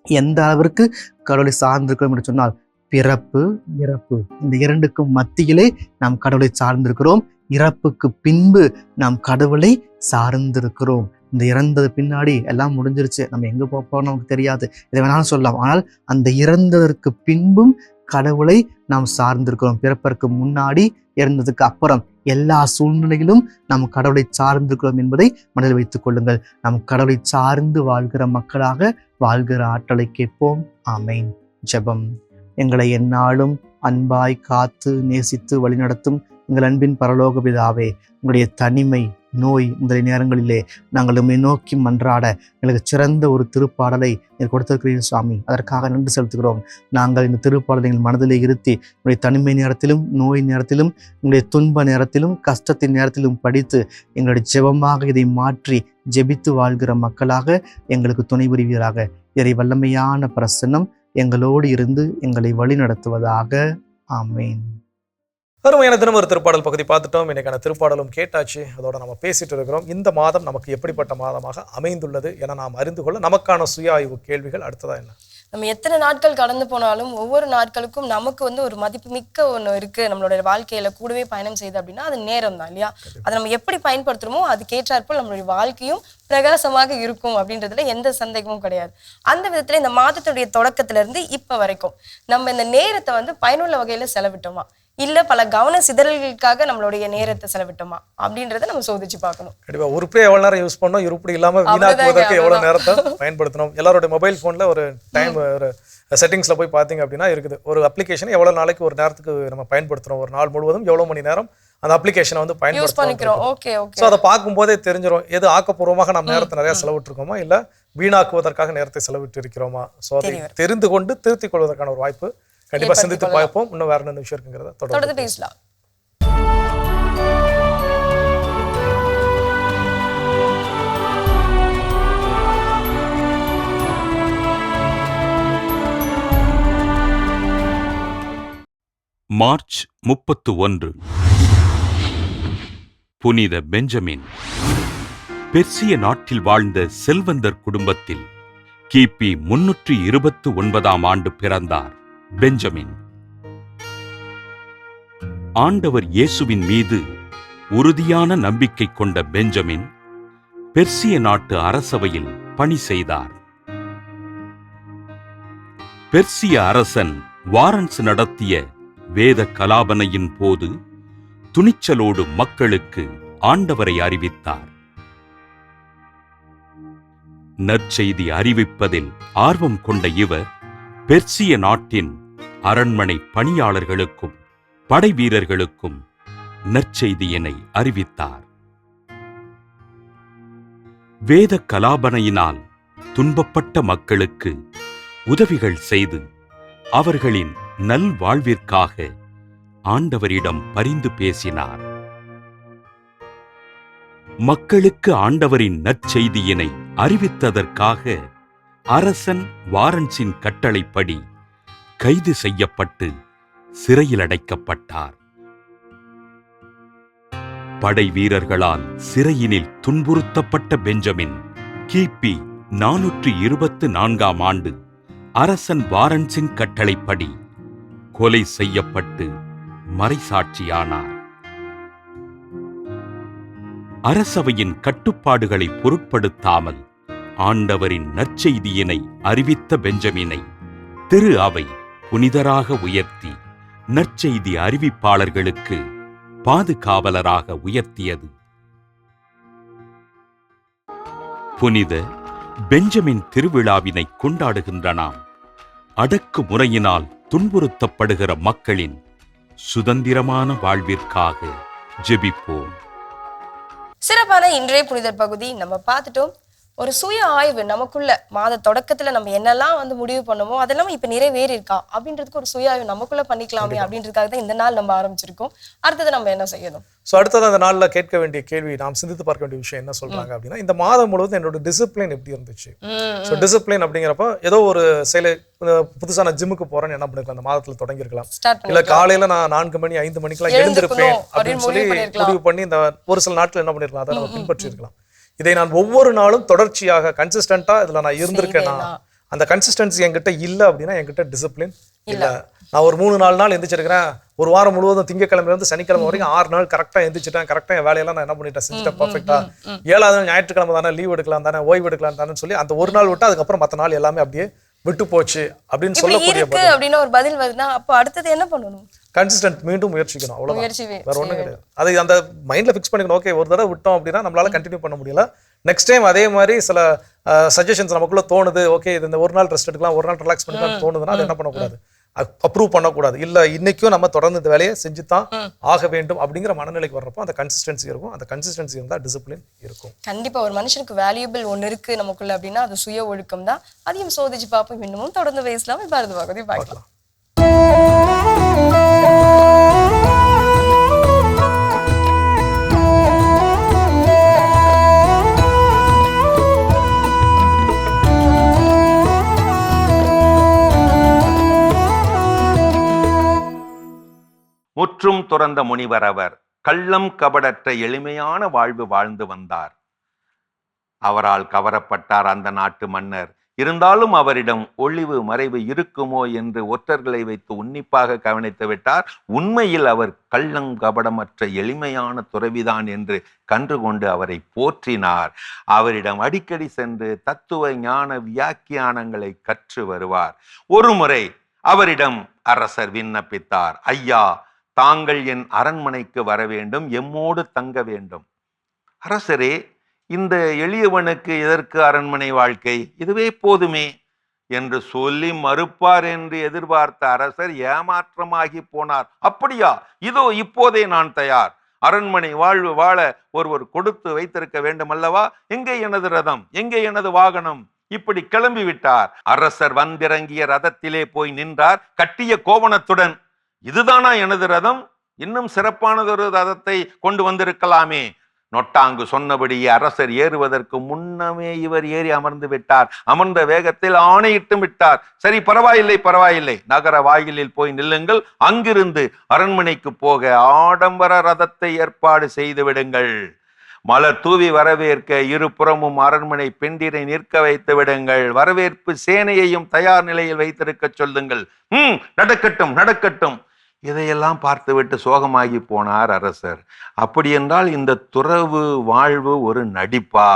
எந்த அளவிற்கு கடவுளை சார்ந்திருக்கிறோம் என்று சொன்னால், பிறப்பு இறப்பு இந்த 2க்கும் மத்தியிலே நாம் கடவுளை சார்ந்திருக்கிறோம். இறப்புக்கு பின்பு நாம் கடவுளை சார்ந்திருக்கிறோம். இந்த இறந்தது பின்னாடி எல்லாம் முடிஞ்சிருச்சு, நம்ம எங்க போறோம் நமக்கு தெரியாது, இதை வேணாலும் சொல்லலாம். ஆனால் அந்த இறந்ததற்கு பின்பும் கடவுளை நாம் சார்ந்திருக்கிறோம். பிறப்பதற்கு முன்னாடி, இறந்ததுக்கு அப்புறம் எல்லா சூழ்நிலையிலும் நாம் கடவுளை சார்ந்திருக்கிறோம் என்பதை மனதில் வைத்துக் கொள்ளுங்கள். நாம் கடவுளை சார்ந்து வாழ்கிற மக்களாக வாழ்கிற ஆற்றலை கேட்போம். ஆமென். ஜெபம். எங்களை எந்நாளும் அன்பாய் காத்து நேசித்து வழிநடத்தும் எங்கள் அன்பின் பரலோக பிதாவே, உங்களுடைய தனிமை, நோய் முதலிய நேரங்களிலே நாங்கள் உம்மை நோக்கி மன்றாட எங்களுக்கு சிறந்த ஒரு திருப்பாடலை நீர் கொடுத்திருக்கிறீர்கள் சுவாமி. அதற்காக நன்றி செலுத்துகிறோம். நாங்கள் இந்த திருப்பாடலை எங்கள் மனதிலே இருத்தி உங்களுடைய தனிமை நேரத்திலும், நோய் நேரத்திலும், உங்களுடைய துன்ப நேரத்திலும், கஷ்டத்தின் நேரத்திலும் படித்து எங்களுடைய ஜெபமாக இதை மாற்றி ஜெபித்து வாழ்கிற மக்களாக எங்களுக்கு துணை புரிவீராக. இறை வல்லமையான பிரசன்னம் எங்களோடு இருந்து எங்களை வழி நடத்துவதாக. ஆமேன். அருமையான தினம் ஒரு திருப்பாடல் பகுதி பார்த்துட்டோம். இன்னைக்கான திருப்பாடலும் கேட்டாச்சு. அதோட நம்ம பேசிட்டு இருக்கிறோம். இந்த மாதம் நமக்கு எப்படிப்பட்ட மாதமாக அமைந்துள்ளது என நாம் அறிந்து கொள்ள நமக்கான சுய ஆய்வு கேள்விகள் அடுத்ததா என்ன? நம்ம எத்தனை நாட்கள் கடந்து போனாலும் ஒவ்வொரு நாட்களுக்கும் நமக்கு ஒரு மதிப்பு மிக்க ஒன்று இருக்கு நம்மளோட வாழ்க்கையில கூடவே பயணம் செய்யுது அப்படின்னா அது நேரம் தான் இல்லையா? அதை நம்ம எப்படி பயன்படுத்துறோமோ அதுக்கேற்றாற்போல் நம்மளுடைய வாழ்க்கையும் பிரகாசமாக இருக்கும் அப்படின்றதுல எந்த சந்தேகமும் கிடையாது. அந்த விதத்துல இந்த மாதத்துடைய தொடக்கத்துல இருந்து இப்ப வரைக்கும் நம்ம இந்த நேரத்தை பயனுள்ள வகையில செலவிட்டோமா, இல்ல பல கவன சிதறல்களுக்காக நம்மளுடைய நேரத்தை செலவிட்டோமா அப்படின்றத நம்ம சோதிச்சு பார்க்கணும். கண்டிப்பா உருப்படியா எவ்வளவு நேரம் யூஸ் பண்ணோம், உருப்படி இல்லாம வீணாக்குவதற்கு எவ்வளவு நேரத்தை பயன்படுத்தணும். எல்லாரோட மொபைல் போன்ல ஒரு டைம் ஒரு செட்டிங்ஸ்ல போய் பாத்தீங்க அப்படின்னா இருக்குது. ஒரு அப்ளிகேஷன் எவ்வளவு நாளைக்கு ஒரு நேரத்துக்கு நம்ம பயன்படுத்துறோம், ஒரு நாள் முழுவதும் எவ்வளவு மணி நேரம் அந்த அப்ளிகேஷனை பயன்படுத்துறோம். சோ அதை பார்க்கும் போதே தெரிஞ்சிடும் எது ஆக்கப்பூர்வமாக நம்ம நேரத்தை நிறைய செலவிட்டு இருக்கோமா, இல்ல வீணாக்குவதற்காக நேரத்தை செலவிட்டு இருக்கிறோமா. சோ அதை தெரிந்து கொண்டு திருத்திக் கொள்வதற்கான ஒரு வாய்ப்பு கண்டிப்பா சிந்தித்து பார்ப்போம். இன்னும் வேற என்ன விஷயம் இருக்குங்கிறத தொடர்ந்து பேசலாம். மார்ச் 31. புனித பெஞ்சமின். பெர்சிய நாட்டில் வாழ்ந்த செல்வந்தர் குடும்பத்தில் கிபி 329ஆம் ஆண்டு பிறந்தார் பெஞ்சமின். ஆண்டவர் இயேசுவின் மீது உறுதியான நம்பிக்கை கொண்ட பெஞ்சமின் பெர்சிய நாட்டு அரசவையில் பணி செய்தார். பெர்சிய அரசன் வாரன்ஸ் நடத்திய வேத கலாபனையின் போது துணிச்சலோடு மக்களுக்கு ஆண்டவரை அறிவித்தார். நற்செய்தி அறிவிப்பதில் ஆர்வம் கொண்ட இவர் பெர்சிய நாட்டின் அரண்மனை பணியாளர்களுக்கும் படை வீரர்களுக்கும் நற்செய்தியினை அறிவித்தார். வேத கலாபனையினால் துன்பப்பட்ட மக்களுக்கு உதவிகள் செய்து அவர்களின் நல்வாழ்விற்காக ஆண்டவரிடம் பரிந்து பேசினார். மக்களுக்கு ஆண்டவரின் நற்செய்தியினை அறிவித்ததற்காக அரசன் வாரன்ஸின் கட்டளைப்படி கைது செய்யப்பட்டு சிறையில் அடைக்கப்பட்டார். படை வீரர்களால் சிறையினில் துன்புறுத்தப்பட்ட பெஞ்சமின் கிபி 424ஆம் ஆண்டு அரசன் வாரன்ஸின் கட்டளைப்படி கொலை செய்யப்பட்டு மறைசாட்சியானார். அரசவையின் கட்டுப்பாடுகளை பொருட்படுத்தாமல் ஆண்டவரின் நற்செய்தியினை அறிவித்த பெஞ்சமினை திரு அவை புனிதராக உயர்த்தி நற்செய்தி அறிவிப்பாளர்களுக்கு பாதுகாவலராக உயர்த்தியது. புனித பெஞ்சமின் திருவிழாவினை கொண்டாடுகின்ற நாம் அடக்குமுறையினால் துன்புறுத்தப்படுகிற மக்களின் சுதந்திரமான வாழ்விற்காக ஜெபிப்போம். சிறப்பான இன்றைய புனிதர் பகுதி நம்ம பார்த்துட்டோம். ஒரு சுய ஆய்வு நமக்குள்ள மாத தொடக்கத்துல நம்ம என்னெல்லாம் வந்து முடிவு பண்ணமோ அதெல்லாம் இப்ப நிறைவேறி இருக்கா அப்படின்றதுக்கு ஒரு சுய ஆய்வு நமக்குள்ள பண்ணிக்கலாமே அப்படின்றதுக்காக தான் இந்த நாள் நம்ம ஆரம்பிச்சிருக்கோம். அடுத்தது நம்ம என்ன செய்யணும்? ஸோ அடுத்தது அந்த நாளில் கேட்க வேண்டிய கேள்வி, நாம் சிந்தித்து பார்க்க வேண்டிய விஷயம் என்ன சொல்றாங்க அப்படின்னா, இந்த மாதம் முழுவதும் என்னோட டிசிப்ளின் எப்படி இருந்துச்சு. ஸோ டிசிப்ளின் அப்படிங்கிறப்ப ஏதோ ஒரு செயலை, புதுசா நான் ஜிம்முக்கு போறேன்னு என்ன பண்ணிருக்கலாம், அந்த மாதத்துல தொடங்கிருக்கலாம். இல்ல காலையில நான் 4 மணி 5 மணிக்கெல்லாம் எழுந்திருப்பேன் அப்படின்னு சொல்லி முடிவு பண்ணி இந்த ஒரு சில நாட்கள் என்ன பண்ணிருக்கலாம், அதை நம்ம பின்பற்றி இருக்கலாம். இதை நான் ஒவ்வொரு நாளும் தொடர்ச்சியாக கன்சிஸ்டன்டா இதுல நான் இருந்திருக்கேன்னா, அந்த கன்சிஸ்டன்சி என்கிட்ட இல்லை அப்படின்னா என்கிட்ட டிசிப்ளின் இல்லை. நான் ஒரு 3-4 நாள் எந்திரிச்சிருக்கிறேன், ஒரு வாரம் முழுவதும் திங்கக்கிழமையில இருந்து சனிக்கிழமை வரைக்கும் 6 நாள் கரெக்டா எந்திரிச்சிட்டேன், கரெக்டா என் வேலையெல்லாம் நான் என்ன பண்ணிட்டேன், செஞ்சுட்டேன் பர்ஃபெக்டா. 7வது நாள் ஞாயிற்றுக்கிழமை தானே, லீவ் எடுக்கலாம் தானே, ஓய்வு எடுக்கலாம் தானே சொல்லி அந்த ஒரு நாள் விட்டு அதுக்கப்புறம் மற்ற நாள் எல்லாமே அப்படியே விட்டு போச்சு அப்படின்னு சொல்லக்கூடிய அப்படின்னா ஒரு பதில் வருதுன்னா அப்போ அடுத்தது என்ன பண்ணணும்? கன்சிஸ்டன்ட், மீண்டும் முயற்சிக்கணும், அவ்வளவுதான், வேற ஒண்ணும் கிடையாது. அதை அந்த மைண்ட்ல ஃபிக்ஸ் பண்ணிக்கணும். ஓகே, ஒரு தடவை விட்டோம் அப்படின்னா நம்மளால கண்டினியூ பண்ண முடியல, நெக்ஸ்ட் டைம் அதே மாதிரி சில சஜஷன்ஸ் நமக்குள்ள தோணுது, ஓகே இது இந்த ஒரு நாள் ரெஸ்ட் எடுக்கலாம், ஒரு நாள் ரிலாக்ஸ் பண்ணிக்கலாம் தோணுதுன்னா அது என்ன பண்ணக்கூடாது, அப்ரூவ் பண்ணக்கூடாது. இல்ல இன்னைக்கும் நம்ம தொடர்ந்து இந்த வேலையை செஞ்சு தான் ஆக வேண்டும் அப்படிங்கிற மனநிலைக்கு வர்றப்போ அந்த கன்சிஸ்டன்சி இருக்கும். அந்த கன்சிஸ்டன்சி இருந்தா டிசிப்ளின் இருக்கும். கண்டிப்பா ஒரு மனுஷனுக்கு வேல்யூபிள் ஒன்று இருக்கு நமக்குள்ள அப்படின்னா அது சுய ஒழுக்கம் தான். அதையும் சோதிச்சு பார்ப்போம். இன்னமும் தொடர்ந்து பேசலாம். இப்ப அடுத்த பகுதி பார்க்கலாம். முற்றும் துறந்த முனிவர் அவர். கள்ளம் கபடற்ற எளிமையான வாழ்வு வாழ்ந்து வந்தார். அவரால் கவரப்பட்டார் அந்த நாட்டு மன்னர். இருந்தாலும் அவரிடம் ஒளிவு மறைவு இருக்குமோ என்று ஒற்றர்களை வைத்து உன்னிப்பாக கவனித்து விட்டார். உண்மையில் அவர் கள்ளம் கபடமற்ற எளிமையான துறவிதான் என்று கண்டுகொண்டு அவரை போற்றினார். அவரிடம் அடிக்கடி சென்று தத்துவ ஞான வியாக்கியானங்களை கற்று வருவார். ஒருமுறை அவரிடம் அரசர் விண்ணப்பித்தார், ஐயா, தாங்கள் என் அரண்மனைக்கு வர வேண்டும், எம்மோடு தங்க வேண்டும். அரசரே, இந்த எளியவனுக்கு எதற்கு அரண்மனை வாழ்க்கை, இதுவே போதுமே என்று சொல்லி மறுப்பார் என்று எதிர்பார்த்த அரசர் ஏமாற்றமாகி போனார். அப்படியா, இதோ இப்போதே நான் தயார். அரண்மனை வாழ்வு வாழ ஒருவர் கொடுத்து வைத்திருக்க வேண்டும் அல்லவா? எங்கே எனது ரதம், எங்கே எனது வாகனம்? இப்படி கிளம்பி விட்டார். அரசர் வந்திறங்கிய ரதத்திலே போய் நின்றார் கட்டிய கோவணத்துடன். இதுதானா எனது ரதம்? இன்னும் சிறப்பானதொரு ரதத்தை கொண்டு வந்திருக்கலாமே. நொட்டாங்கு சொன்னபடியே அரசர் ஏறுவதற்கு முன்னமே இவர் ஏறி அமர்ந்து விட்டார். அமர்ந்த வேகத்தில் ஆணையிட்டு விட்டார். சரி, பரவாயில்லை பரவாயில்லை, நகர வாயிலில் போய் நில்லுங்கள். அங்கிருந்து அரண்மனைக்கு போக ஆடம்பர ரதத்தை ஏற்பாடு செய்து விடுங்கள். மலர் தூவி வரவேற்க இருபுறமும் அரண்மனை பெண்டிரை நிற்க வைத்து விடுங்கள். வரவேற்பு சேனையையும் தயார் நிலையில் வைத்திருக்க சொல்லுங்கள். நடக்கட்டும் நடக்கட்டும். இதையெல்லாம் பார்த்துவிட்டு சோகமாகி போனார் அரசர். அப்படி என்றால் இந்த துறவு வாழ்வு ஒரு நடிப்பா?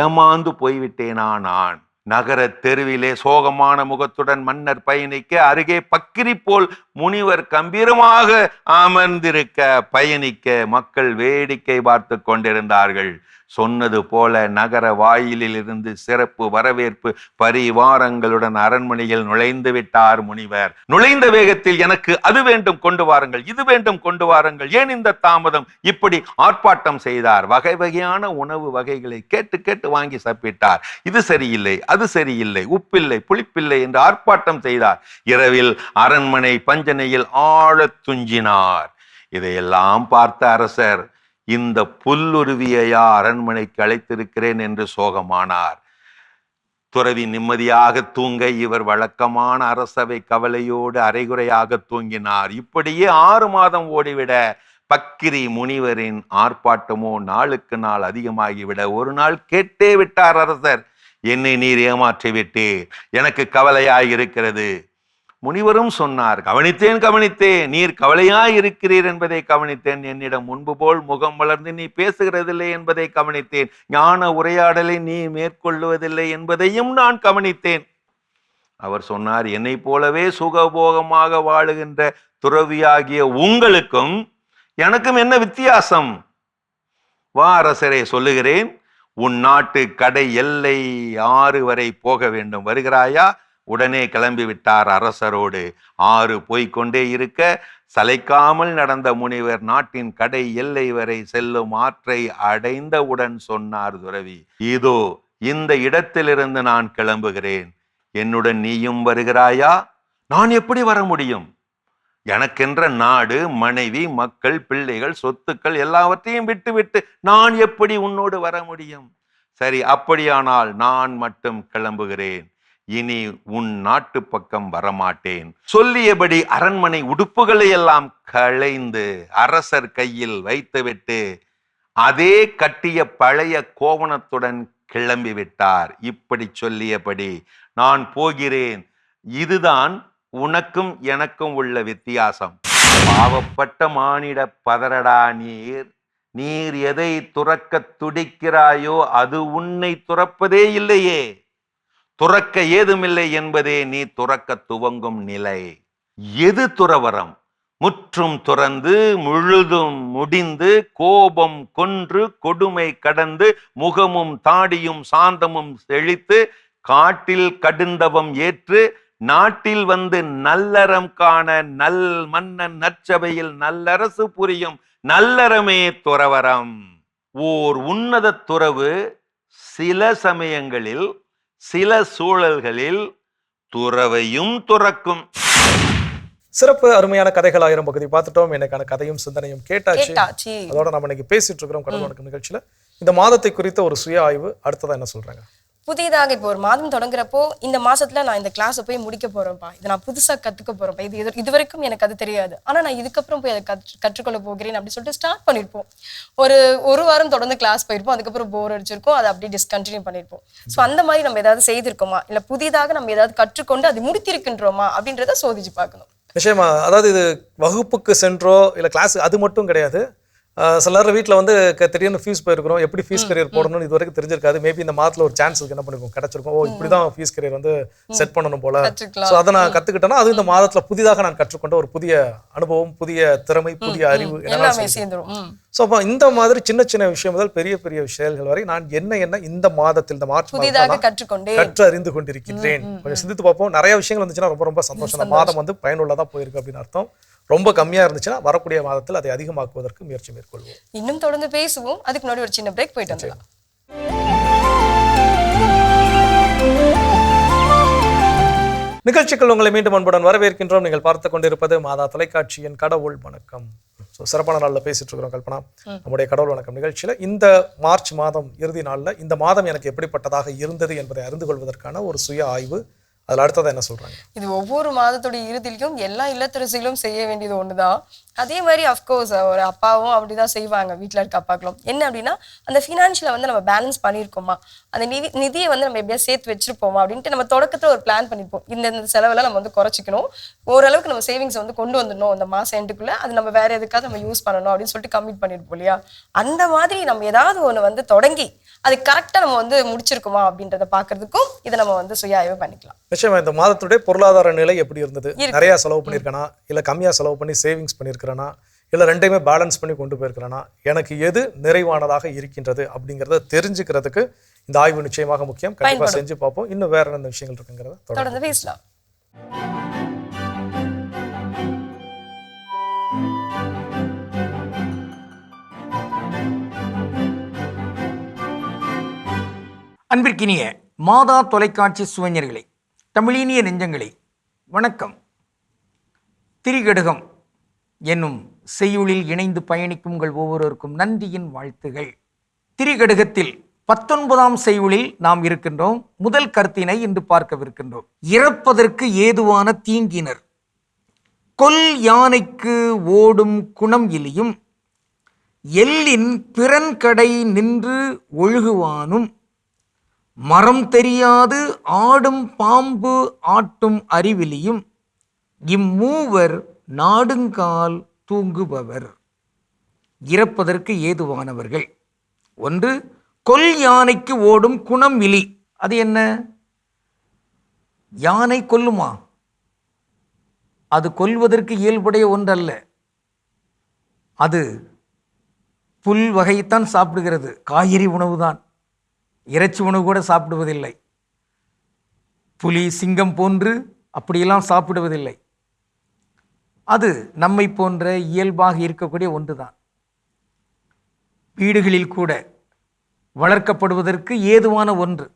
ஏமாந்து போய்விட்டேனா நான்? நகர தெருவிலே சோகமான முகத்துடன் மன்னர் பயணிக்க அருகே பக்கிரி போல் முனிவர் கம்பீரமாக அமர்ந்திருக்க பயணிக்க மக்கள் வேடிக்கை பார்த்து கொண்டிருந்தார்கள். சொன்னது போல நகர வாயிலில் இருந்து சிறப்பு வரவேற்பு பரிவாரங்களுடன் அரண்மனையில் நுழைந்து விட்டார் முனிவர். நுழைந்த வேகத்தில் எனக்கு அது வேண்டும் கொண்டு வாருங்கள், இது வேண்டும் கொண்டு வாருங்கள், ஏன் இந்த தாமதம்? இப்படி ஆர்ப்பாட்டம் செய்தார். வகை வகையான உணவு வகைகளை கேட்டு கேட்டு வாங்கி சாப்பிட்டார். இது சரியில்லை, அது சரியில்லை, உப்பில்லை, புளிப்பில்லை என்று ஆர்ப்பாட்டம் செய்தார். இரவில் அரண்மனை பஞ்சனையில் ஆழ துஞ்சினார். இதையெல்லாம் பார்த்த அரசர், இந்த புல்லுருவியையா அரண்மனைக்கு அழைத்திருக்கிறேன் என்று சோகமானார். துறவி நிம்மதியாக தூங்க இவர் வழக்கமான அரசவை கவலையோடு அரைகுறையாக தூங்கினார். இப்படியே 6 மாதம் ஓடிவிட பக்கிரி முனிவரின் ஆர்ப்பாட்டமோ நாளுக்கு நாள் அதிகமாகிவிட ஒரு நாள் கேட்டே விட்டார் அரசர், என்னை நீர் ஏமாற்றிவிட்டீர், எனக்கு கவலையாயிருக்கிறது. முனிவரும் சொன்னார், கவனித்தேன் கவனித்தேன், நீர் கவலையாய் இருக்கிறீர் என்பதை கவனித்தேன். என்னிடம் முன்பு போல் முகம் வளர்ந்து நீ பேசுகிறதில்லை என்பதை கவனித்தேன். ஞான உரையாடலை நீ மேற்கொள்ளுவதில்லை என்பதையும் நான் கவனித்தேன். அவர் சொன்னார், என்னை போலவே சுகபோகமாக வாழுகின்ற துறவியாகிய உங்களுக்கும் எனக்கும் என்ன வித்தியாசம்? வா அரசரே, சொல்லுகிறேன். உன் நாட்டு கடை எல்லை 6 வரை போக வேண்டும், வருகிறாயா? உடனே கிளம்பி விட்டார் அரசரோடு. 6 போய்கொண்டே இருக்க சளைக்காமல் நடந்த முனிவர் நாட்டின் கடை எல்லை வரை செல்லும் ஆற்றை அடைந்தவுடன் சொன்னார் துறவி, இதோ இந்த இடத்திலிருந்து நான் கிளம்புகிறேன், என்னுடன் நீயும் வருகிறாயா? நான் எப்படி வர முடியும்? எனக்கென்ற நாடு, மனைவி, மக்கள், பிள்ளைகள், சொத்துக்கள் எல்லாவற்றையும் விட்டுவிட்டு நான் எப்படி உன்னோடு வர முடியும்? சரி, அப்படியானால் நான் மட்டும் கிளம்புகிறேன், இனி உன் நாட்டு பக்கம் வரமாட்டேன். சொல்லியபடி அரண்மனை உடுப்புகளை எல்லாம் களைந்து அரசர் கையில் வைத்துவிட்டு அதே கட்டிய பழைய கோவணத்துடன் கிளம்பி விட்டார். இப்படி சொல்லியபடி, நான் போகிறேன், இதுதான் உனக்கும் எனக்கும் உள்ள வித்தியாசம். பாவப்பட்ட மானிட பதறடா நீர், நீர் எதை துறக்க துடிக்கிறாயோ அது உன்னை துறப்பதே இல்லையே. துறக்க ஏதுமில்லை என்பதே நீ துறக்க துவங்கும் நிலை. எது துறவரம்? முற்றும் துறந்து முழுதும் முடிந்து கோபம் கொன்று கொடுமை கடந்து முகமும் தாடியும் சாந்தமும் செழித்து காட்டில் கடுந்தவம் ஏற்று நாட்டில் வந்து நல்லறம் காண நல் மன்னன் நற்சபையில் நல்லரசு புரியும் நல்லறமே துறவரம். ஓர் உன்னத துறவு சில சமயங்களில் சில சூழல்களில் துறவையும் துறக்கும். சிறப்பு, அருமையான கதைகள் 1000 பகுதி பார்த்துட்டோம். எனக்கான கதையும் சிந்தனையும் கேட்டாச்சு. அதோட நம்ம இன்னைக்கு பேசிட்டு இருக்கிறோம் கடவுள் வணக்கம் நிகழ்ச்சியில. இந்த மாதத்தை குறித்த ஒரு சுய ஆய்வு. அடுத்ததா என்ன சொல்றாங்க? புதிதாக இப்போ ஒரு மாதம் தொடங்குறப்போ இந்த மாசத்துல நான் இந்த கிளாஸை போய் முடிக்க போறேன்ப்பா, இதை நான் புதுசா கத்துக்க போறேன்ப்பா, இது வரைக்கும் எனக்கு அது தெரியாது, ஆனா நான் இதுக்கப்புறம் போய் அதை கற்றுக்கொள்ள போகிறேன் அப்படின்னு சொல்லிட்டு ஸ்டார்ட் பண்ணிருப்போம். ஒரு வாரம் தொடர்ந்து கிளாஸ் போயிருப்போம், அதுக்கப்புறம் போர் அடிச்சிருக்கும், அதை அப்படியே டிஸ்கண்டினியூ பண்ணிருப்போம். ஸோ அந்த மாதிரி நம்ம ஏதாவது செய்திருக்கோமா, இல்ல புதிதாக நம்ம ஏதாவது கற்றுக்கொண்டு அது முடித்திருக்கின்றோமா அப்படின்றத சோதிச்சு பார்க்கணும். நிச்சயமா. அதாவது இது வகுப்புக்கு சென்றோ இல்ல கிளாஸ் அது மட்டும் கிடையாது. சில நேரம் வீட்டில் வந்து திடீர்னு ஃபீஸ் போயிருக்கிறோம், எப்படி ஃபீஸ் கரியர் போடணும்னு இது வரைக்கும் தெரிஞ்சிருக்காது. மேபி இந்த மாதத்தில் ஒரு சான்ஸ் என்ன பண்ணிருக்கோம், கிடைச்சிருக்கோம், ஓ இப்படிதான் ஃபீஸ் கரியர் வந்து செட் பண்ணணும் போல. ஸோ அதை நான் கற்றுக்கிட்டேன்னா அது இந்த மாதத்தில் புதிதாக நான் கற்றுக்கொண்ட ஒரு புதிய அனுபவம், புதிய திறமை, புதிய அறிவு. ஸோ அப்போ இந்த மாதிரி சின்ன சின்ன விஷயம் முதல் பெரிய பெரிய விஷயங்கள் வரை நான் என்ன இந்த மாதத்தில் இந்த மார்ச் கற்று அறிந்து கொண்டிருக்கிறேன். கொஞ்சம் சிந்தித்து பார்ப்போம். நிறைய விஷயங்கள் வந்துச்சுன்னா ரொம்ப ரொம்ப சந்தோஷம். இந்த மாதம் வந்து பயனுள்ளதா போயிருக்கு அப்படின்னு அர்த்தம். ரொம்ப கம்மியா இருந்துச்சுன்னா வரக்கூடிய மாதத்தில் அதை அதிகமாக்குவதற்கு முயற்சி மேற்கொள்வோம். இன்னும் தொடர்ந்து பேசுவோம். அதுக்கு முன்னாடி ஒரு சின்ன பிரேக் போயிட்டு வந்துடலாம். நிகழ்ச்சிகள் உங்களை மீண்டும் அன்புடன் வரவேற்கின்றோம். நீங்கள் பார்த்து கொண்டிருப்பது மாதா தொலைக்காட்சியின் கடவுள் வணக்கம். சிறப்பான நாளில் பேசிட்டு இருக்கிறோம் கல்பனா. நம்முடைய கடவுள் வணக்கம் நிகழ்ச்சியில இந்த மார்ச் மாதம் இறுதி நாளில் இந்த மாதம் எனக்கு எப்படிப்பட்டதாக இருந்தது என்பதை அறிந்து கொள்வதற்கான ஒரு சுய ஆய்வு. அதில் அடுத்தது என்ன சொல்றாங்க? இது ஒவ்வொரு மாதத்துடைய இறுதியிலும் எல்லா இல்லத்தரசிகளும் செய்ய வேண்டியது ஒண்ணுதான். அதே மாதிரி அஃப்கோர்ஸ் ஒரு அப்பாவும் அப்படிதான் செய்வாங்க, வீட்டில் இருக்க அப்பாக்களும். என்ன அப்படின்னா, அந்த ஃபினான்ஷியலை வந்து நம்ம பேலன்ஸ் பண்ணியிருக்கோமா, அந்த நிதியை வந்து நம்ம எப்படியா சேர்த்து வச்சிருப்போமா அப்படின்ட்டு நம்ம தொடக்கத்தில் ஒரு பிளான் பண்ணியிருப்போம். இந்த செலவெல்லாம் நம்ம வந்து குறைச்சிக்கணும், ஓரளவுக்கு நம்ம சேவிங்ஸ் வந்து கொண்டு வந்துடணும் இந்த மாதம் எண்டுக்குள்ள, அது நம்ம வேற எதுக்காக நம்ம யூஸ் பண்ணணும் அப்படின்னு சொல்லிட்டு கமிட் பண்ணியிருப்போம் இல்லையா. அந்த மாதிரி நம்ம ஏதாவது ஒன்று வந்து தொடங்கி அது கரெக்டாக நம்ம வந்து முடிச்சிருக்குமா அப்படின்றத பார்க்கறதுக்கும் இதை நம்ம வந்து சுய ஆய்வு பண்ணிக்கலாம். நிச்சயமா. இந்த மாதத்துடைய பொருளாதார நிலை எப்படி இருந்தது? நிறைய செலவு பண்ணியிருக்கேனா, இல்லை கம்மியாக செலவு பண்ணி சேவிங்ஸ் பண்ணியிருக்கிறேனா, இல்லை ரெண்டையுமே பேலன்ஸ் பண்ணி கொண்டு போயிருக்கிறேனா, எனக்கு எது நிறைவானதாக இருக்கின்றது அப்படிங்கிறத தெரிஞ்சுக்கிறதுக்கு இந்த ஆய்வு நிச்சயமாக முக்கியம். கண்டிப்பாக செஞ்சு பார்ப்போம். இன்னும் வேற என்ன விஷயங்கள் இருக்குங்கிறத தொடர்ந்து பேசலாம். அன்பிற்கினிய மாதா தொலைக்காட்சி சுவைஞர்களே, தமிழினிய நெஞ்சங்களே, வணக்கம். திரிகடுகம் என்னும் செய்யுளில் இணைந்து பயணிக்கும் உங்கள் ஒவ்வொருவருக்கும் நன்றியின் வாழ்த்துகள். திரிகடுகத்தில் 19ஆம் செய்யுளில் நாம் இருக்கின்றோம். முதல் கருத்தினை இன்று பார்க்கவிருக்கின்றோம். இறப்பதற்கு ஏதுவான தீங்கினர், கொல் யானைக்கு ஓடும் குணம் இலியும், எல்லின் பிறன்கடை நின்று ஒழுகுவானும், மரம் தெரியாது ஆடும் பாம்பு ஆட்டும் அறிவிலியும், இம்மூவர் நாடுங்கால் தூங்குபவர். இறப்பதற்கு ஏதுவானவர்கள். ஒன்று, கொல் யானைக்கு ஓடும் குணம் இலி. அது என்ன? யானை கொல்லுமா? அது கொல்வதற்கு இயல்புடைய ஒன்றல்ல. அது புல் வகைத்தான் சாப்பிடுகிறது, காய்கறி உணவு தான், இறைச்சி உணவு கூட சாப்பிடுவதில்லை. புலி சிங்கம் போன்று அப்படியெல்லாம் சாப்பிடுவதில்லை. அது நம்மை போன்ற இயல்பாக இருக்கக்கூடிய ஒன்றுதான். வீடுகளில் கூட வளர்க்கப்படுவதற்கு ஏதுவான ஒன்று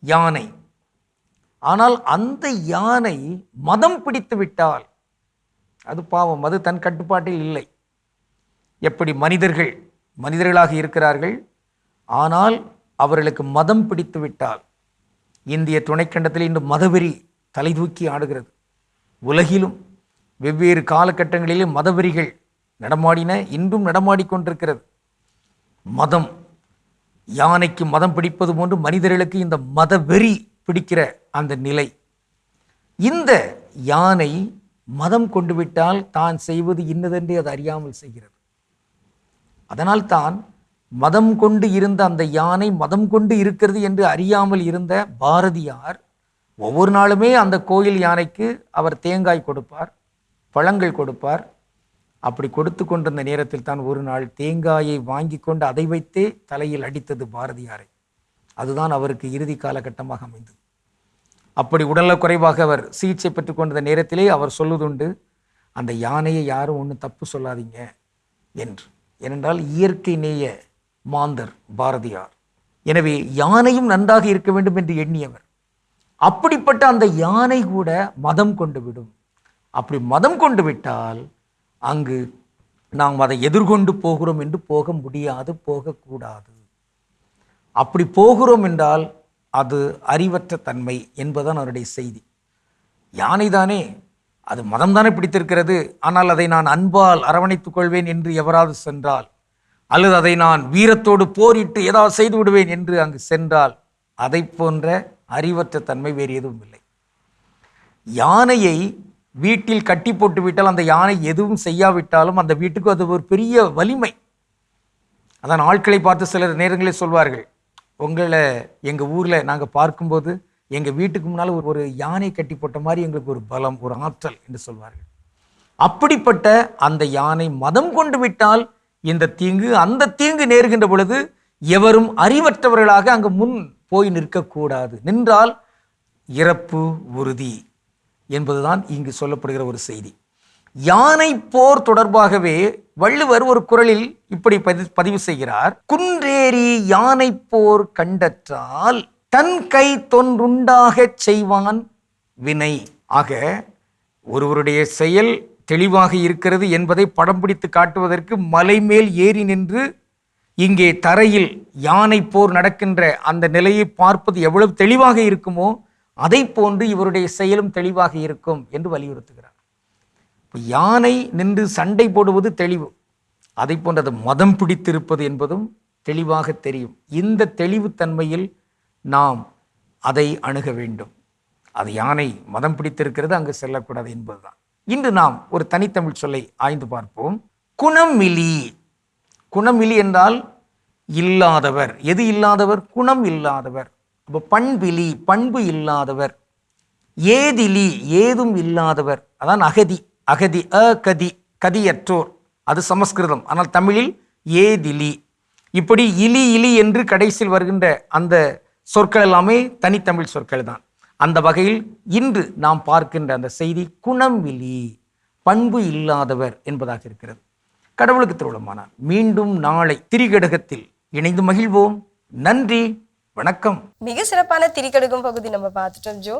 யானை. ஆனால் அந்த யானை மதம் பிடித்து விட்டால் அது பாவம், அது தன் கட்டுப்பாட்டில் இல்லை. எப்படி மனிதர்களாக இருக்கிறார்கள், ஆனால் அவர்களுக்கு மதம் பிடித்து விட்டால், இந்திய துணைக்கண்டத்தில் இன்று மதவெறி தலை தூக்கி ஆடுகிறது. உலகிலும் வெவ்வேறு காலகட்டங்களிலே மதவெறிகள் நடமாடின, இன்றும் நடமாடிக்கொண்டிருக்கிறது. மதம், யானைக்கு மதம் பிடிப்பது போன்று மனிதர்களுக்கு இந்த மதவெறி பிடிக்கிற அந்த நிலை. இந்த யானை மதம் கொண்டு விட்டால் தான் செய்வது இன்னதென்று அது அறியாமல் செய்கிறது. அதனால் தான் மதம் கொண்டு இருந்த அந்த யானை மதம் கொண்டு இருக்கிறது என்று அறியாமல் இருந்த பாரதியார் ஒவ்வொரு நாளுமே அந்த கோயில் யானைக்கு அவர் தேங்காய் கொடுப்பார், பழங்கள் கொடுப்பார். அப்படி கொடுத்து கொண்டிருந்த நேரத்தில் தான் ஒரு நாள் தேங்காயை வாங்கி கொண்டு அதை வைத்தே தலையில் அடித்தது பாரதியாரை. அதுதான் அவருக்கு இறுதி காலகட்டமாக அமைந்தது. அப்படி உடல்நலக் குறைவாக அவர் சிகிச்சை பெற்றுக் கொண்டிருந்த நேரத்திலே அவர் சொல்வதுண்டு, அந்த யானையை யாரும் ஒன்றும் தப்பு சொல்லாதீங்க என்று. ஏனென்றால் இயற்கை நேய மாந்தர் பாரதியார். எனவே யானையும் நன்றாக இருக்க வேண்டும் என்று எண்ணியவர். அப்படிப்பட்ட அந்த யானை கூட மதம் கொண்டு விடும். அப்படி மதம் கொண்டு விட்டால் அங்கு நாம் அதை எதிர்கொண்டு போகிறோம் என்று போக முடியாது, போகக்கூடாது. அப்படி போகிறோம் என்றால் அது அறிவற்ற தன்மை என்பதுதான் அவருடைய செய்தி. யானை தானே, அது மதம் தானே பிடித்திருக்கிறது, ஆனால் அதை நான் அன்பால் அரவணைத்துக் கொள்வேன் என்று எவராது சென்றால், அல்லது அதை நான் வீரத்தோடு போரிட்டு ஏதாவது செய்து விடுவேன் என்று அங்கு சென்றால், அதை போன்ற அறிவற்ற தன்மை வேறு எதுவும் இல்லை. யானையை வீட்டில் கட்டி போட்டு விட்டால் அந்த யானை எதுவும் செய்யாவிட்டாலும் அந்த வீட்டுக்கு அது ஒரு பெரிய வலிமை. அதான் ஆட்களை பார்த்து சிலர் நேரங்களே சொல்வார்கள், உங்களை எங்கள் ஊரில் நாங்கள் பார்க்கும்போது எங்கள் வீட்டுக்கு முன்னால் ஒரு யானை கட்டி போட்ட மாதிரி எங்களுக்கு ஒரு பலம், ஒரு ஆற்றல் என்று சொல்வார்கள். அப்படிப்பட்ட அந்த யானை மதம் கொண்டு விட்டால் இந்த தீங்கு, அந்த தீங்கு நேருகின்ற பொழுது எவரும் அறிவற்றவர்களாக அங்கு முன் போய் நிற்கக்கூடாது. நின்றால் இறப்பு உறுதி என்பதுதான் இங்கு சொல்லப்படுகிற ஒரு செய்தி. யானை போர் தொடர்பாகவே வள்ளுவர் ஒரு குறளில் இப்படி பதிவு செய்கிறார். குன்றேறி யானை போர் கண்டற்றால் தன் கை தொன்றுண்டாக செய்வான் வினை. ஆக ஒருவருடைய செயல் தெளிவாக இருக்கிறது என்பதை படம் பிடித்து காட்டுவதற்கு மலை மேல் ஏறி நின்று இங்கே தரையில் யானை போர் நடக்கின்ற அந்த நிலையை பார்ப்பது எவ்வளவு தெளிவாக இருக்குமோ அதை போன்று இவருடைய செயலும் தெளிவாக இருக்கும் என்று வலியுறுத்துகிறார். யானை நின்று சண்டை போடுவது தெளிவு, அதை போன்றது மதம் பிடித்திருப்பது என்பதும் தெளிவாக தெரியும். இந்த தெளிவுத்தன்மையில் நாம் அதை அணுக வேண்டும். அது யானை மதம் பிடித்திருக்கிறது, அங்கு செல்லக்கூடாது என்பதுதான். இன்று நாம் ஒரு தனித்தமிழ் சொல்லை ஆய்ந்து பார்ப்போம். குணமிலி. குணமிலி என்றால் இல்லாதவர். எது இல்லாதவர்? குணம் இல்லாதவர். அப்போ பண்பிலி, பண்பு இல்லாதவர். ஏதிலி, ஏதும் இல்லாதவர். அதான் அகதி. அகதி, அகதி, கதியற்றோர். அது சமஸ்கிருதம். ஆனால் தமிழில் ஏதிலி. இப்படி இலி இலி என்று கடைசியில் வருகின்ற அந்த சொற்கள் எல்லாமே தனித்தமிழ் சொற்கள் தான். அந்த வகையில் இன்று நாம் பார்க்கின்ற அந்த செய்தி குணமிலி, பண்பு இல்லாதவர் என்பதாக இருக்கிறது. கடவுளுக்கு திருவிழமானால் மீண்டும் நாளை திரிகடுகத்தில் இணைந்து மகிழ்வோம். நன்றி, வணக்கம். மிக சிறப்பான திரிகடுகம் பகுதி நம்ம பார்த்துட்டோம் ஜோ.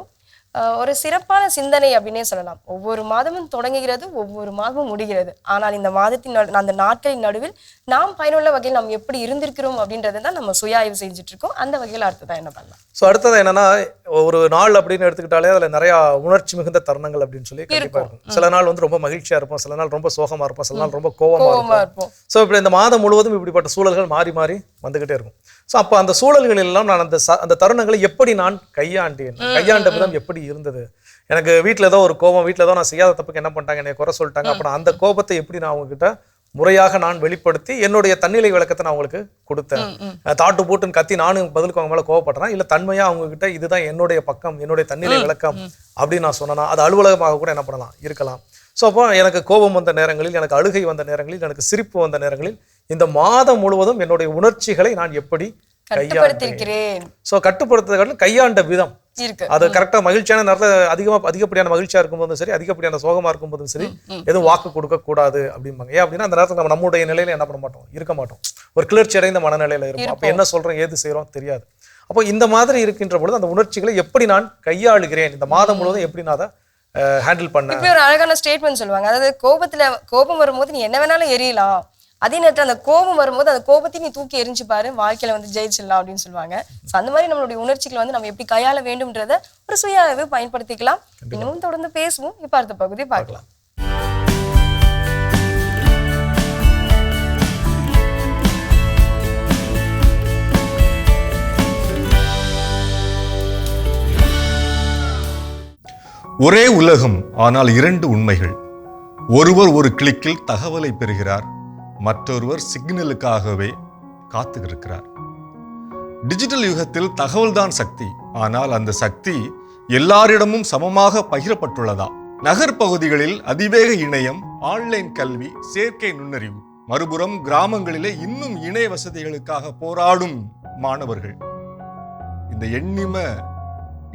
ஒரு சிறப்பான சிந்தனை அப்படின்னே சொல்லலாம். ஒவ்வொரு மாதமும் தொடங்குகிறது, ஒவ்வொரு மாதமும் முடிகிறது. ஆனால் இந்த மாதத்தின் அந்த நாட்களின் நடுவில் நாம் பயனுள்ள வகையில் நாம் எப்படி இருந்திருக்கிறோம் அப்படின்றத தான் நம்ம சுய ஆய்வு செஞ்சுட்டு இருக்கோம். அந்த வகையில் அடுத்ததான் என்ன பண்ணலாம்? ஸோ அடுத்தது என்னன்னா, ஒரு நாள் அப்படின்னு எடுத்துக்கிட்டாலே அதில் நிறையா உணர்ச்சி மிகுந்த தருணங்கள் அப்படின்னு சொல்லி கண்டிப்பாக இருக்கும். சில நாள் வந்து ரொம்ப மகிழ்ச்சியாக இருப்போம், சில நாள் ரொம்ப சோகமாக இருப்போம், சில நாள் ரொம்ப கோவமாக இருப்போம். ஸோ இப்படி இந்த மாதம் முழுவதும் இப்படிப்பட்ட சூழல்கள் மாறி மாறி வந்துகிட்டே இருக்கும். ஸோ அப்போ அந்த சூழல்கள் எல்லாம் நான் அந்த தருணங்களை எப்படி நான் கையாண்ட விதம் எப்படி இருந்தது? எனக்கு வீட்டில் ஏதோ ஒரு கோபம், வீட்டில் ஏதோ நான் செய்யாத தப்புக்கு என்ன பண்ணிட்டாங்க, என்னை குறை சொல்லிட்டாங்க. அப்போ அந்த கோபத்தை எப்படி நான் அவங்ககிட்ட முறையாக நான் வெளிப்படுத்தி என்னுடைய தன்னிலை விளக்கத்தை நான் அவங்களுக்கு கொடுத்தேன். தாட்டு போட்டுன்னு கத்தி நானும் பதிலுக்கு அவங்க மேலே கோவப்படுறேன், இல்லை தன்மையாக அவங்க கிட்ட இதுதான் என்னுடைய பக்கம், என்னுடைய தன்னிலை விளக்கம் அப்படின்னு நான் சொன்னேன்னா அது அலுவலகமாக கூட என்ன பண்ணலாம் இருக்கலாம். ஸோ அப்போ எனக்கு கோபம் வந்த நேரங்களில், எனக்கு அழுகை வந்த நேரங்களில், எனக்கு சிரிப்பு வந்த நேரங்களில் இந்த மாதம் முழுவதும் என்னுடைய உணர்ச்சிகளை நான் எப்படி கையாண்டிருக்கிறேன். ஸோ கட்டுப்படுத்துறதுக்கு கையாண்ட விதம் அது கரெக்டா மகிழ்ச்சியான நேரத்தில் அதிகப்படியான மகிழ்ச்சியா இருக்கும்போதும் சரி, அதிகப்படியான சோகமா இருக்கும்போதும் சரி, எதுவும் வாக்கு கொடுக்க கூடாது அப்படிம்பாங்க. ஏன் அப்படின்னா அந்த நேரத்தில் நம்ம நம்முடைய நிலையில என்ன பண்ண மாட்டோம், இருக்க மாட்டோம், ஒரு கிளர்ச்சி அடைந்த மனநிலையில இருப்போம். அப்ப என்ன சொல்றோம், ஏது செய்யறோம் தெரியாது. அப்போ இந்த மாதிரி இருக்கின்ற பொழுது அந்த உணர்ச்சிகளை எப்படி நான் கையாளுகிறேன், இந்த மாதம் முழுவதும் எப்படி நான் அதை ஹேண்டில் பண்ண. இப்படி ஒரு அழகான ஸ்டேட்மெண்ட் சொல்லுவாங்க. அதாவது கோபம் வரும்போது நீ என்ன வேணாலும் எரியலாம், அதே நேரத்தில் அந்த கோபம் வரும்போது அந்த கோபத்தை நீ தூக்கி எரிஞ்சு பாரு, வாழ்க்கையில வந்து ஜெயிச்சிடலாம் அப்படின்னு சொல்லுவாங்க. அந்த மாதிரி நம்மளுடைய உணர்ச்சிகளை வந்து நம்ம எப்படி கையாள வேண்டும்ன்றத ஒரு சுய அறிவு பயன்படுத்திக்கலாம். இன்னமும் தொடர்ந்து பேசுவோம். இப்ப அடுத்த பகுதியை பார்க்கலாம். ஒரே உலகம், ஆனால் இரண்டு உண்மைகள். ஒருவர் ஒரு கிளிக்கில் தகவலை பெறுகிறார், மற்றொருவர் சிக்னலுக்காகவே காத்துக்கிருக்கிறார். டிஜிட்டல் யுகத்தில் தகவல்தான் சக்தி. ஆனால் அந்த சக்தி எல்லாரிடமும் சமமாக பகிரப்பட்டுள்ளதா? நகர்ப்பகுதிகளில் அதிவேக இணையம், ஆன்லைன் கல்வி, செயற்கை நுண்ணறிவு. மறுபுறம் கிராமங்களிலே இன்னும் இணைய வசதிகளுக்காக போராடும் மாணவர்கள். இந்த எண்ணிம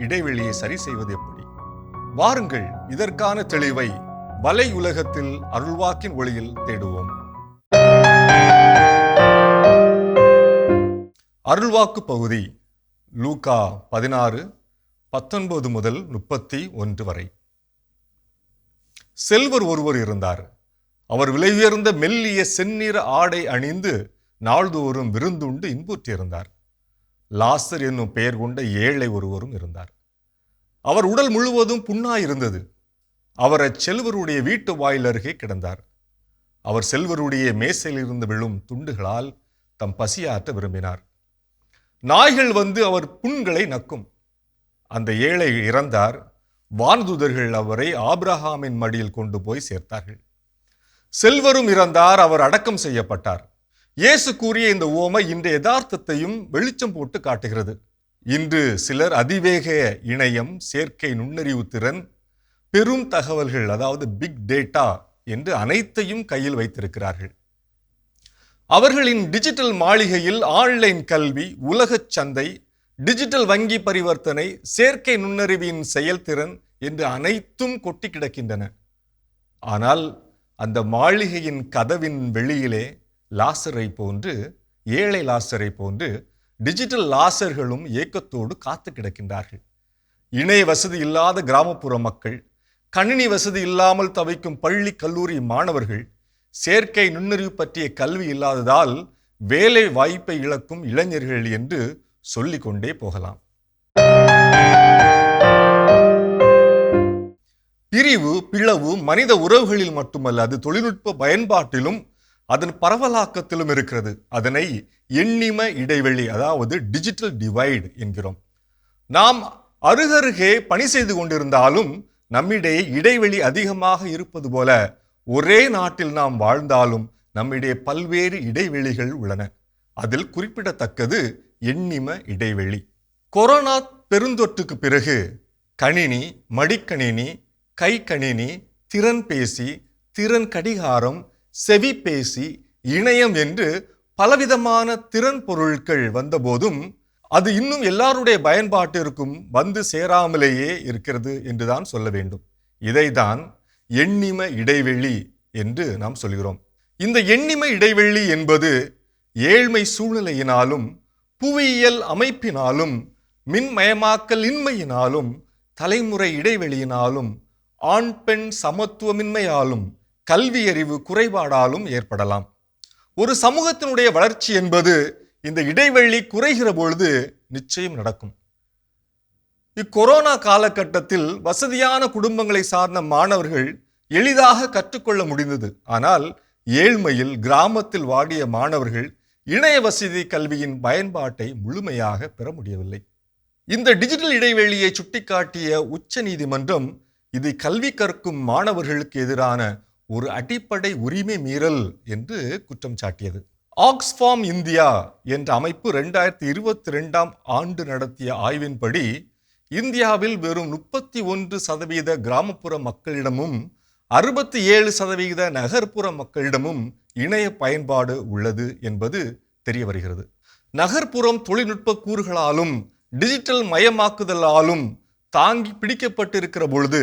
இடைவெளியை சரி செய்வது எப்படி? வாருங்கள், இதற்கான தெளிவை வலை உலகத்தில் அருள்வாக்கின் ஒளியில் தேடுவோம். அருள்வாக்கு பகுதி லூக்கா 16:19 முதல் 31 வரை. செல்வர் ஒருவர் இருந்தார். அவர் விலையுயர்ந்த மெல்லிய செந்நிற ஆடை அணிந்து நாள்தோறும் விருந்துண்டு இன்புற்றிருந்தார். லாசர் என்னும் பெயர் கொண்ட ஏழை ஒருவரும் இருந்தார். அவர் உடல் முழுவதும் புண்ணாயிருந்தது. அவர் அச்செல்வருடைய வீட்டு வாயில் அருகே கிடந்தார். அவர் செல்வருடைய மேசையிலிருந்து விழும் துண்டுகளால் தம் பசியாற்ற விரும்பினார். நாய்கள் வந்து அவர் புண்களை நக்கும். அந்த ஏழை இறந்தார். வானதூதர்கள் அவரை ஆபிரகாமின் மடியில் கொண்டு போய் சேர்த்தார்கள். செல்வரும் இறந்தார். அவர் அடக்கம் செய்யப்பட்டார். இயேசு கூறிய இந்த உவமை இன்றைய யதார்த்தத்தையும் வெளிச்சம் போட்டு காட்டுகிறது. இன்று சிலர் அதிவேக இணையம், செயற்கை நுண்ணறிவு திறன், பெரும் தகவல்கள், அதாவது பிக் டேட்டா என்று அனைத்தையும் கையில் வைத்திருக்கிறார்கள். அவர்களின் டிஜிட்டல் மாளிகையில் ஆன்லைன் கல்வி, உலகச் சந்தை, டிஜிட்டல் வங்கி பரிவர்த்தனை, செயற்கை நுண்ணறிவின் செயல்திறன் என்று அனைத்தும் கொட்டி கிடக்கின்றன. ஆனால் அந்த மாளிகையின் கதவின் வெளியிலே லாசரை போன்று, ஏழை லாசரை போன்று டிஜிட்டல் லாசர்களும் ஏக்கத்தோடு காத்து கிடக்கின்றார்கள். இணைய வசதி இல்லாத கிராமப்புற மக்கள், கணினி வசதி இல்லாமல் தவிக்கும் பள்ளி கல்லூரி மாணவர்கள், செயற்கை நுண்ணறிவு பற்றிய கல்வி இல்லாததால் வேலை வாய்ப்பை இழக்கும் இளைஞர்கள் என்று சொல்லிக் கொண்டே போகலாம். பிரிவு, பிளவு மனித உறவுகளில் மட்டுமல்ல, அது தொழில்நுட்ப பயன்பாட்டிலும் அதன் பரவலாக்கத்திலும் இருக்கிறது. அதனை எண்ணிம இடைவெளி, அதாவது டிஜிட்டல் டிவைடு என்கிறோம். நாம் அருகருகே பணி செய்து கொண்டிருந்தாலும் நம்மிடையே இடைவெளி அதிகமாக இருப்பது போல, ஒரே நாட்டில் நாம் வாழ்ந்தாலும் நம்மிடையே பல்வேறு இடைவெளிகள் உள்ளன. அதில் குறிப்பிடத்தக்கது எண்ணிம இடைவெளி. கொரோனா பெருந்தொற்றுக்கு பிறகு கணினி, மடிக்கணினி, கைக்கணினி, திறன்பேசி, திறன் கடிகாரம், செவிபேசி, இணையம் என்று பலவிதமான திறன் பொருட்கள் வந்தபோதும் அது இன்னும் எல்லாருடைய பயன்பாட்டிற்கும் வந்து சேராமலேயே இருக்கிறது என்றுதான் சொல்ல வேண்டும். இதைதான் எண்ணிம இடைவெளி என்று நாம் சொல்கிறோம். இந்த எண்ணிம இடைவெளி என்பது ஏழ்மை சூழ்நிலையினாலும், புவியியல் அமைப்பினாலும், மின்மயமாக்கல் இன்மையினாலும், தலைமுறை இடைவெளியினாலும், ஆண் பெண் சமத்துவமின்மையாலும், கல்வியறிவு குறைபாடாலும் ஏற்படலாம். ஒரு சமூகத்தினுடைய வளர்ச்சி என்பது இந்த இடைவெளி குறைகிற பொழுது நிச்சயம் நடக்கும். இக்கொரோனா காலகட்டத்தில் வசதியான குடும்பங்களை சார்ந்த மாணவர்கள் எளிதாக கற்றுக்கொள்ள முடிந்தது. ஆனால் ஏழ்மையில் கிராமத்தில் வாடிய மாணவர்கள் இணைய வசதி கல்வியின் பயன்பாட்டை முழுமையாக பெற முடியவில்லை. இந்த டிஜிட்டல் இடைவெளியை சுட்டிக்காட்டிய உச்ச நீதிமன்றம் இது கல்வி கற்கும் மாணவர்களுக்கு எதிரான ஒரு அடிப்படை உரிமை மீறல் என்று குற்றம் சாட்டியது. ஆக்ஸ்ஃபார்ம் இந்தியா என்ற அமைப்பு 2022 ஆண்டு நடத்திய ஆய்வின்படி இந்தியாவில் வெறும் 31% கிராமப்புற மக்களிடமும் 67% நகர்ப்புற மக்களிடமும் இணைய பயன்பாடு உள்ளது என்பது தெரிய வருகிறது. நகர்ப்புறம் தொழில்நுட்ப கூறுகளாலும் டிஜிட்டல் மயமாக்குதலாலும் தாங்கி பிடிக்கப்பட்டிருக்கிற பொழுது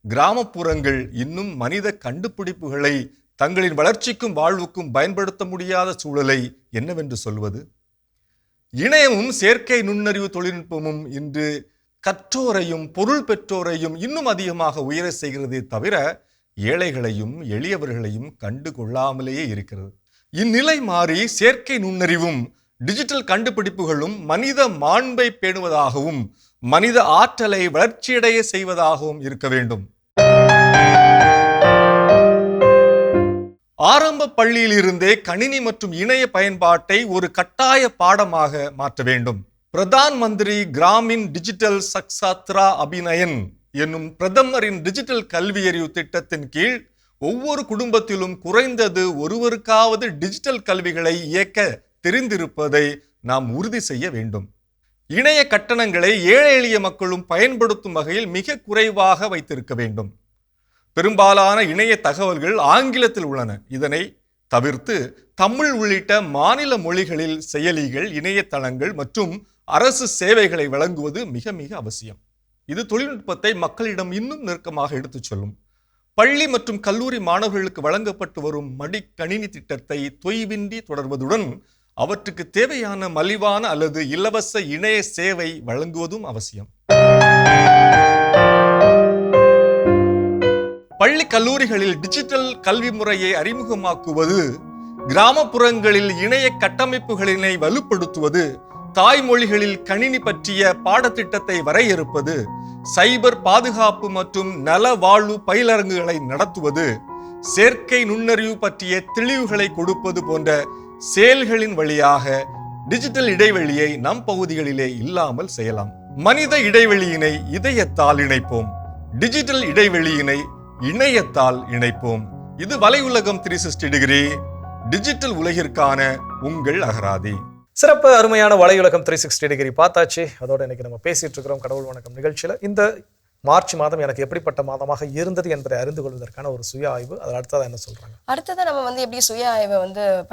கிராமப்புறங்கள் இன்னும் மனித கண்டுபிடிப்புகளை தங்களின் வளர்ச்சிக்கும் வாழ்வுக்கும் பயன்படுத்த முடியாத சூழலை என்னவென்று சொல்வது? இணையமும் செயற்கை நுண்ணறிவு தொழில்நுட்பமும் இன்று கற்றோரையும் பொருள் பெற்றோரையும் இன்னும் அதிகமாக உயர செய்கிறதே தவிர ஏழைகளையும் எளியவர்களையும் கண்டு கொள்ளாமலேயே இருக்கிறது. இந்நிலை மாறி செயற்கை நுண்ணறிவும் டிஜிட்டல் கண்டுபிடிப்புகளும் மனித மாண்பை பேணுவதாகவும் மனித ஆற்றலை வளர்ச்சியடைய செய்வதாகவும் இருக்க வேண்டும். ஆரம்ப பள்ளியிலிருந்தே கணினி மற்றும் இணைய பயன்பாட்டை ஒரு கட்டாய பாடமாக மாற்ற வேண்டும். பிரதான் மந்திரி கிராமின் டிஜிட்டல் சக்சாத்ரா அபிநயன் என்னும் பிரதமரின் டிஜிட்டல் கல்வியறிவு திட்டத்தின் கீழ் ஒவ்வொரு குடும்பத்திலும் குறைந்தது ஒருவருக்காவது டிஜிட்டல் கல்விகளை இயக்க தெரிந்திருப்பதை நாம் உறுதி செய்ய வேண்டும். இணைய கட்டணங்களை ஏழை எளிய மக்களும் பயன்படுத்தும் வகையில் மிக குறைவாக வைத்திருக்க வேண்டும். பெரும்பாலான இணைய தகவல்கள் ஆங்கிலத்தில் உள்ளன. இதனை தவிர்த்து தமிழ் உள்ளிட்ட மாநில மொழிகளில் செயலிகள், இணையதளங்கள் மற்றும் அரசு சேவைகளை வழங்குவது மிக மிக அவசியம். இது தொழில்நுட்பத்தை மக்களிடம் இன்னும் நெருக்கமாக எடுத்துச் செல்லும். பள்ளி மற்றும் கல்லூரி மாணவர்களுக்கு வழங்கப்பட்டு வரும் மடிக்கணினி திட்டத்தை தொய்வின்றி தொடர்வதுடன் அவற்றுக்கு தேவையான மலிவான அல்லது இலவச இணைய சேவை வழங்குவதும் அவசியம். பள்ளி கல்லூரிகளில் டிஜிட்டல் கல்வி முறையை அறிமுகமாக்குவது, கிராமப்புறங்களில் இணைய கட்டமைப்புகளினை வலுப்படுத்துவது, தாய்மொழிகளில் கணினி பற்றிய பாடத்திட்டத்தை வரையறுப்பது, சைபர் பாதுகாப்பு மற்றும் நல வாழ்வு பயிலரங்குகளை நடத்துவது, செயற்கை நுண்ணறிவு பற்றிய தெளிவுகளை கொடுப்பது போன்ற செயல்களின் வழியாக டிஜிட்டல் இடைவெளியை நம் பகுதிகளிலே இல்லாமல் செய்யலாம். மனித இடைவெளியினை இதயத்தால் இணைப்போம், டிஜிட்டல் இடைவெளியினை இணையத்தால் இணைப்போம். இது வலையுலகம் 360 டிகிரி டிஜிட்டல் உலகிற்கான உங்கள் அகராதி. சிறப்பு அருமையான வலையுலகம் 360 டிகிரி பார்த்தாச்சு. அதோட இன்னைக்கு நம்ம பேசிட்டு இருக்கிறோம் கடவுள் வணக்கம் நிகழ்ச்சியில. இந்த மார்ச் மாதம் எனக்கு எப்படிப்பட்ட மாதமாக இருந்தது என்பதை அறிந்து கொள்வதற்கான ஒரு சுய ஆய்வு. அதில் அடுத்ததான் என்ன சொல்றாங்க? அடுத்ததான் நம்ம எப்படி சுய ஆய்வை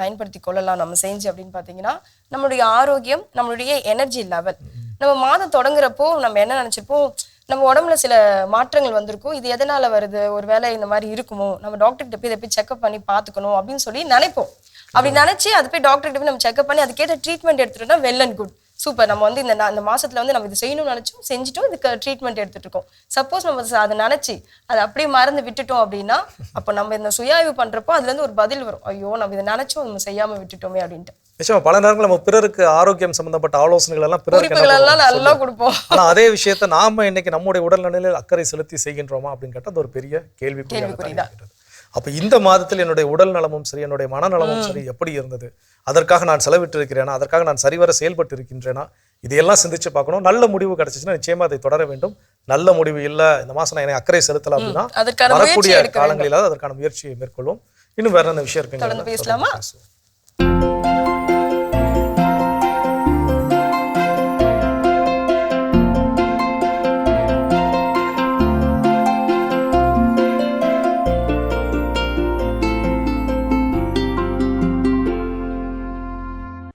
பயன்படுத்தி கொள்ளலாம் நம்ம செஞ்சு அப்படின்னு பார்த்தீங்கன்னா, நம்மளுடைய ஆரோக்கியம், நம்மளுடைய எனர்ஜி லெவல். நம்ம மாதம் தொடங்குறப்போ நம்ம என்ன நினைச்சிருப்போம், நம்ம உடம்புல சில மாற்றங்கள் வந்திருக்கும், இது எதனால வருது, ஒரு வேளை இந்த மாதிரி இருக்குமோ, நம்ம டாக்டர்கிட்ட போய் இதை போய் செக்அப் பண்ணி பார்த்துக்கணும் அப்படின்னு சொல்லி நினைப்போம். அப்படி நினைச்சு அது போய் டாக்டர்கிட்ட போய் நம்ம செக்அப் பண்ணி அதுக்கேற்ற ட்ரீட்மெண்ட் எடுத்துட்டோம்னா வெல் அண்ட் குட், சூப்பர். நம்ம இந்த மாசத்துல நம்ம இது செய்யணும்னு நினைச்சோம், செஞ்சுட்டோம், இதுக்கு ட்ரீட்மெண்ட் எடுத்துட்டு இருக்கோம். சப்போஸ் நம்ம அதை நினைச்சு அதை அப்படியே மறந்து விட்டுட்டோம் அப்படின்னா, அப்போ நம்ம இந்த சுய ஆய்வு பண்றப்போ அதுல இருந்து ஒரு பதில் வரும், ஐயோ நம்ம இதை நினைச்சோம் நம்ம செய்யாம விட்டுட்டோமே அப்படின்ட்டு. நிச்சயமா பல நேரங்கள் நம்ம பிறருக்கு ஆரோக்கியம் சம்பந்தப்பட்ட ஆலோசனைகள் எல்லாம் பிறருக்கு நல்லா கொடுப்போம். ஆனா அதே விஷயத்தை நாம இன்னைக்கு நம்முடைய உடல்நிலையில் அக்கறை செலுத்தி செய்கின்றோமா அப்படின்னு கேட்டா அது ஒரு பெரிய கேள்விக்குறிதான். அப்ப இந்த மாதத்தில் என்னுடைய உடல் நலமும் சரி, என்னுடைய மனநலமும் சரி எப்படி இருந்தது, அதற்காக நான் செலவிட்டு இருக்கிறேனா, அதற்காக நான் சரிவர செயல்பட்டு இருக்கின்றேனா, இதையெல்லாம் சிந்திச்சு பார்க்கணும். நல்ல முடிவு கிடைச்சிச்சுன்னா நிச்சயமா அதை தொடர வேண்டும். நல்ல முடிவு இல்லை, இந்த மாசம் நான் அக்கறை செலுத்தலாம் அப்படின்னா வரக்கூடிய காலங்களில் அதற்கான முயற்சியை மேற்கொள்வோம். இன்னும் வேற என்ன விஷயம் இருக்கு பேசலாமா?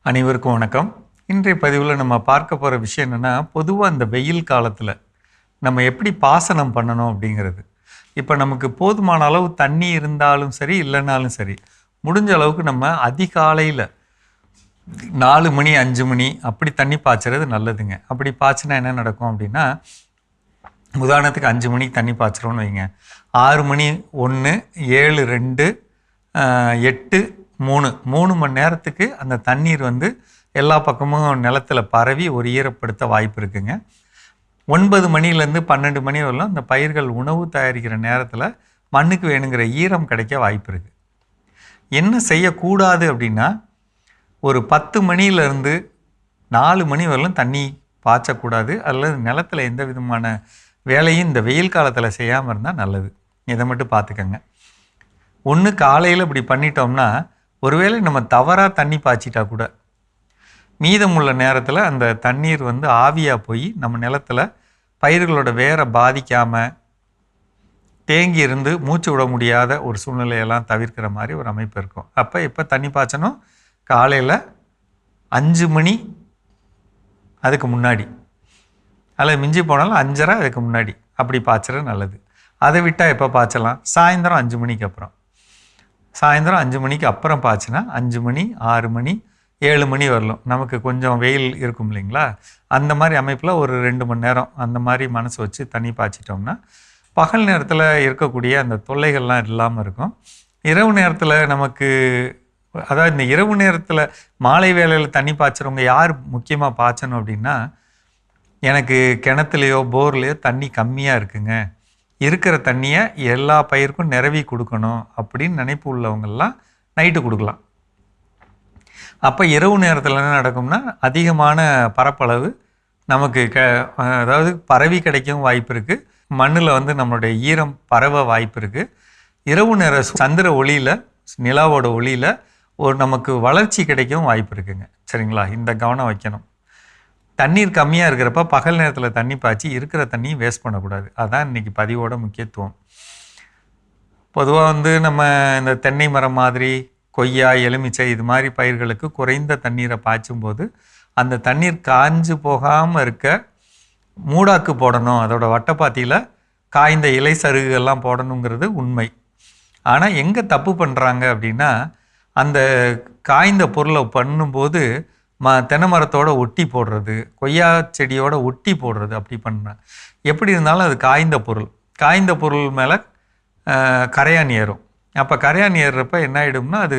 அனைவருக்கும் வணக்கம். இன்றைய பதிவில் நம்ம பார்க்க போகிற விஷயம் என்னென்னா, பொதுவாக இந்த வெயில் காலத்தில் நம்ம எப்படி பாசனம் பண்ணணும் அப்படிங்கிறது. இப்போ நமக்கு போதுமான அளவு தண்ணி இருந்தாலும் சரி இல்லைனாலும் சரி, முடிஞ்ச அளவுக்கு நம்ம அதிகாலையில் 4 மணி 5 மணி அப்படி தண்ணி பாய்ச்சறது நல்லதுங்க. அப்படி பாய்ச்சினா என்ன நடக்கும் அப்படின்னா, உதாரணத்துக்கு 5 மணிக்கு தண்ணி பாய்ச்சிரோன்னு வைங்க, 6 மணி 1, 7, 2, 8, 3 மணி நேரத்துக்கு அந்த தண்ணீர் எல்லா பக்கமும் நிலத்தில் பரவி ஒரு ஈரப்படுத்த வாய்ப்பு இருக்குங்க. 9 மணிலேருந்து 12 மணி வரலாம் அந்த பயிர்கள் உணவு தயாரிக்கிற நேரத்தில் மண்ணுக்கு வேணுங்கிற ஈரம் கிடைக்க வாய்ப்பு இருக்குது. என்ன செய்யக்கூடாது அப்படின்னா, ஒரு 10 மணிலேருந்து 4 மணி வரலாம் தண்ணி பாய்ச்சக்கூடாது, அல்லது நிலத்தில் எந்த விதமான வேலையும் இந்த வெயில் காலத்தில் செய்யாமல் இருந்தால் நல்லது. இதை மட்டும் பார்த்துக்கங்க. ஒன்று காலையில் இப்படி பண்ணிட்டோம்னா ஒருவேளை நம்ம தவறாக தண்ணி பாய்ச்சிட்டா கூட மீதமுள்ள நேரத்தில் அந்த தண்ணீர் வந்து ஆவியாக போய் நம்ம நிலத்தில் பயிர்களோட வேரை பாதிக்காமல் தேங்கி இருந்து மூச்சு விட முடியாத ஒரு சூழ்நிலையெல்லாம் தவிர்க்கிற மாதிரி ஒரு அமைப்பு இருக்கும். அப்போ இப்போ தண்ணி பாய்ச்சணும் காலையில் 5 மணி அதுக்கு முன்னாடி, அதில் மிஞ்சி போனாலும் 5:30 அதுக்கு முன்னாடி அப்படி பாய்ச்சறது நல்லது. அதை விட்டால் எப்போ பாய்ச்சலாம்? சாயந்தரம் 5 மணிக்கு அப்புறம். சாயந்தரம் 5 மணிக்கு அப்புறம் பாய்ச்சினா 5 மணி 6 மணி 7 மணி வரலும் நமக்கு கொஞ்சம் வெயில் இருக்கும் இல்லைங்களா, அந்த மாதிரி அமைப்பில் ஒரு 2 மணி நேரம் அந்த மாதிரி மனசு வச்சு தண்ணி பாய்ச்சிட்டோம்னா பகல் நேரத்தில் இருக்கக்கூடிய அந்த தொல்லைகள்லாம் இல்லாமல் இருக்கும். இரவு நேரத்தில் நமக்கு, அதாவது இந்த இரவு நேரத்தில் மாலை வேளையில் தண்ணி பாய்ச்சுறவங்க யார் முக்கியமாக பாய்ச்சணும் அப்படின்னா, எனக்கு கிணத்துலையோ போர்லையோ தண்ணி கம்மியாக இருக்குங்க, இருக்கிற தண்ணியை எல்லா பயிருக்கும் நிரவி கொடுக்கணும் அப்படின்னு நினைப்பு உள்ளவங்கெல்லாம் நைட்டு கொடுக்கலாம். அப்போ இரவு நேரத்தில் என்ன நடக்கும்னா அதிகமான பரப்பளவு நமக்கு அதாவது பரவி கிடைக்கவும் வாய்ப்பு இருக்குது, மண்ணில் வந்து நம்மளுடைய ஈரம் பரவ வாய்ப்பு இருக்குது. இரவு நேர சந்திர ஒளியில், நிலாவோட ஒளியில் ஒரு நமக்கு வளர்ச்சி கிடைக்கவும் வாய்ப்பு இருக்குங்க. சரிங்களா, இந்த கவனம் வைக்கணும். தண்ணீர் கம்மியாக இருக்கிறப்ப பகல் நேரத்தில் தண்ணி பாய்ச்சி இருக்கிற தண்ணியும் வேஸ்ட் பண்ணக்கூடாது. அதுதான் இன்றைக்கி பதிவோட முக்கியத்துவம். பொதுவாக வந்து நம்ம இந்த தென்னை மரம் மாதிரி, கொய்யா, எலுமிச்சை இது மாதிரி பயிர்களுக்கு குறைந்த தண்ணீரை பாய்ச்சும் போது அந்த தண்ணீர் காஞ்சு போகாமல் இருக்க மூடாக்கு போடணும், அதோட வட்டப்பாத்தியில் காய்ந்த இலை சருகுகள்லாம் போடணுங்கிறது உண்மை. ஆனால் எங்கே தப்பு பண்ணுறாங்க அப்படின்னா, அந்த காய்ந்த பொருளை பண்ணும்போது தென்னை மரத்தோட ஒட்டி போடுறது, கொய்யா செடியோட ஒட்டி போடுறது, அப்படி பண்ண எப்படி இருந்தாலும் அது காய்ந்த பொருள். காய்ந்த பொருள் மேலே கரையான் ஏறும். அப்போ கரையான் ஏறுறப்ப என்ன ஆகிடும்னா, அது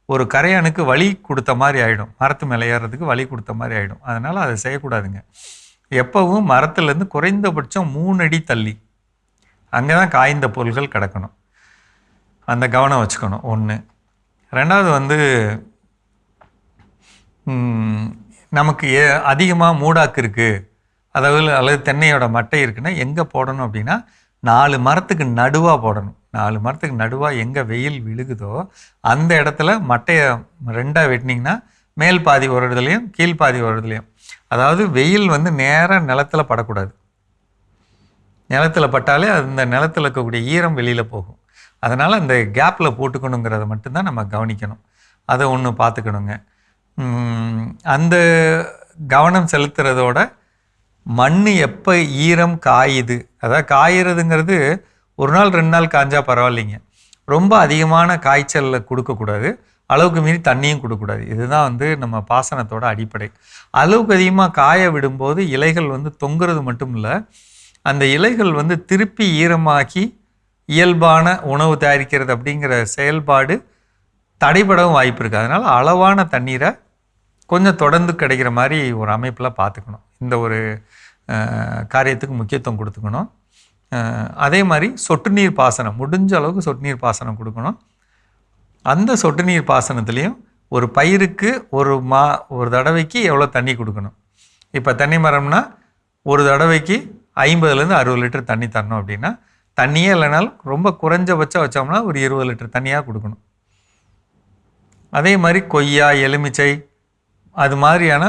ஒரு கரையானுக்கு வழி கொடுத்த மாதிரி ஆகிடும், மரத்து மேலே ஏறுறதுக்கு வழி கொடுத்த மாதிரி ஆகிடும். அதனால் அதை செய்யக்கூடாதுங்க. எப்பவும் மரத்துலேருந்து குறைந்தபட்சம் 3 அடி தள்ளி அங்கே தான் காய்ந்த பொருள்கள் கிடக்கணும். அந்த கவனம் வச்சுக்கணும். 1. 2வது வந்து நமக்கு அதிகமாக மூடாக்கு இருக்குது, அல்லது தென்னையோட மட்டை இருக்குன்னா எங்கே போடணும் அப்படின்னா 4 மரத்துக்கு நடுவாக போடணும். 4 மரத்துக்கு நடுவாக எங்கே வெயில் விழுகுதோ அந்த இடத்துல மட்டையை 2ஆக வெட்டினீங்கன்னா மேல் பாதி ஒரு இடத்துலையும் கீழ்பாதி ஒரு இடத்துலையும், அதாவது வெயில் வந்து நேராக நிலத்தில் படக்கூடாது. நிலத்தில் பட்டாலே அந்த நிலத்தில் இருக்கக்கூடிய ஈரம் வெளியில் போகும். அதனால் அந்த கேப்பில் போட்டுக்கணுங்கிறத மட்டும்தான் நம்ம கவனிக்கணும். அதை ஒன்று பார்த்துக்கணுங்க. அந்த கவனம் செலுத்துறதோட மண் எப்போ ஈரம் காயுது, அதாவது காயிறதுங்கிறது 1 நாள் 2 நாள் காய்ஞ்சா பரவாயில்லைங்க, ரொம்ப அதிகமான காய்ச்சலில் கொடுக்கக்கூடாது, அளவுக்கு மீறி தண்ணியும் கொடுக்கக்கூடாது. இதுதான் வந்து நம்ம பாசனத்தோட அடிப்படை. அளவுக்கு அதிகமாக காய விடும்போது இலைகள் வந்து தொங்குறது மட்டும் இல்லை, அந்த இலைகள் வந்து திருப்பி ஈரமாக்கி இயல்பான உணவு தயாரிக்கிறது அப்படிங்கிற செயல்பாடு தடைபடவும் வாய்ப்பு இருக்குது. அதனால் அளவான தண்ணீரை கொஞ்சம் தொடர்ந்து கிடைக்கிற மாதிரி ஒரு அமைப்பில் பார்த்துக்கணும். இந்த ஒரு காரியத்துக்கு முக்கியத்துவம் கொடுத்துக்கணும். அதே மாதிரி சொட்டு நீர் பாசனம், முடிஞ்ச அளவுக்கு சொட்டு நீர் பாசனம் கொடுக்கணும். அந்த சொட்டு நீர் பாசனத்துலேயும் ஒரு பயிருக்கு ஒரு தடவைக்கு எவ்வளோ தண்ணி கொடுக்கணும். இப்போ தென்னை மரம்னா ஒரு தடவைக்கு 50லேருந்து 60 லிட்டர் தண்ணி தரணும் அப்படின்னா, தண்ணியே இல்லைனாலும் ரொம்ப குறைஞ்சபட்சம் வச்சோம்னா ஒரு 20 லிட்டர் தண்ணியாக கொடுக்கணும். அதே மாதிரி கொய்யா, எலுமிச்சை அது மாதிரியான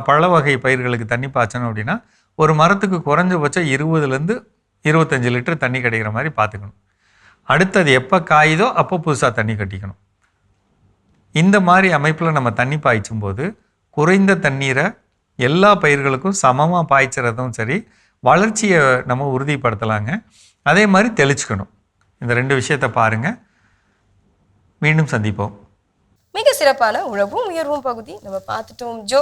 பழ வகை பயிர்களுக்கு தண்ணி பாய்ச்சணும் அப்படின்னா ஒரு மரத்துக்கு குறைஞ்சபட்சம் 20லேருந்து 25 லிட்டர் தண்ணி கிடைக்கிற மாதிரி பார்த்துக்கணும். அடுத்தது எப்போ காயுதோ அப்போ புதுசாக தண்ணி கட்டிக்கணும். இந்த மாதிரி அமைப்பில் நம்ம தண்ணி பாய்ச்சும் போது குறைந்த தண்ணீரை எல்லா பயிர்களுக்கும் சமமாக பாய்ச்சுறதும் சரி, வளர்ச்சியை நம்ம உறுதிப்படுத்தலாங்க. அதே மாதிரி தெளிச்சுக்கணும். இந்த 2 விஷயத்தை பாருங்கள். மீண்டும் சந்திப்போம். மிக சிறப்பான உழவும் உயர்வும் பகுதி நம்ம பார்த்துட்டோம் ஜோ.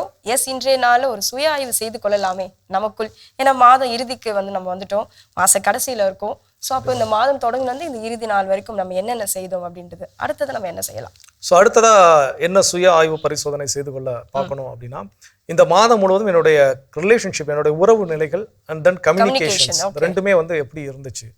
இன்றைய நாளில் ஒரு சுய ஆய்வு செய்து கொள்ளலாமே நமக்குள். ஏன்னா மாதம் இறுதிக்கு நம்ம வந்துட்டோம், மாத கடைசியில் இருக்கோம். ஸோ அப்போ இந்த மாதம் தொடங்கினது இந்த இறுதி நாள் வரைக்கும் நம்ம என்னென்ன செய்தோம் அப்படின்றது, அடுத்தது நம்ம என்ன செய்யலாம்? ஸோ அடுத்ததாக என்ன சுய ஆய்வு பரிசோதனை செய்து கொள்ள பார்க்கணும் அப்படின்னா, இந்த மாதம் முழுவதும் என்னுடைய ரிலேஷன்ஷிப், என்னுடைய உறவு நிலைகள் அண்ட் தென் கம்யூனிகேஷன்ஸ் ரெண்டுமே எப்படி இருந்துச்சு.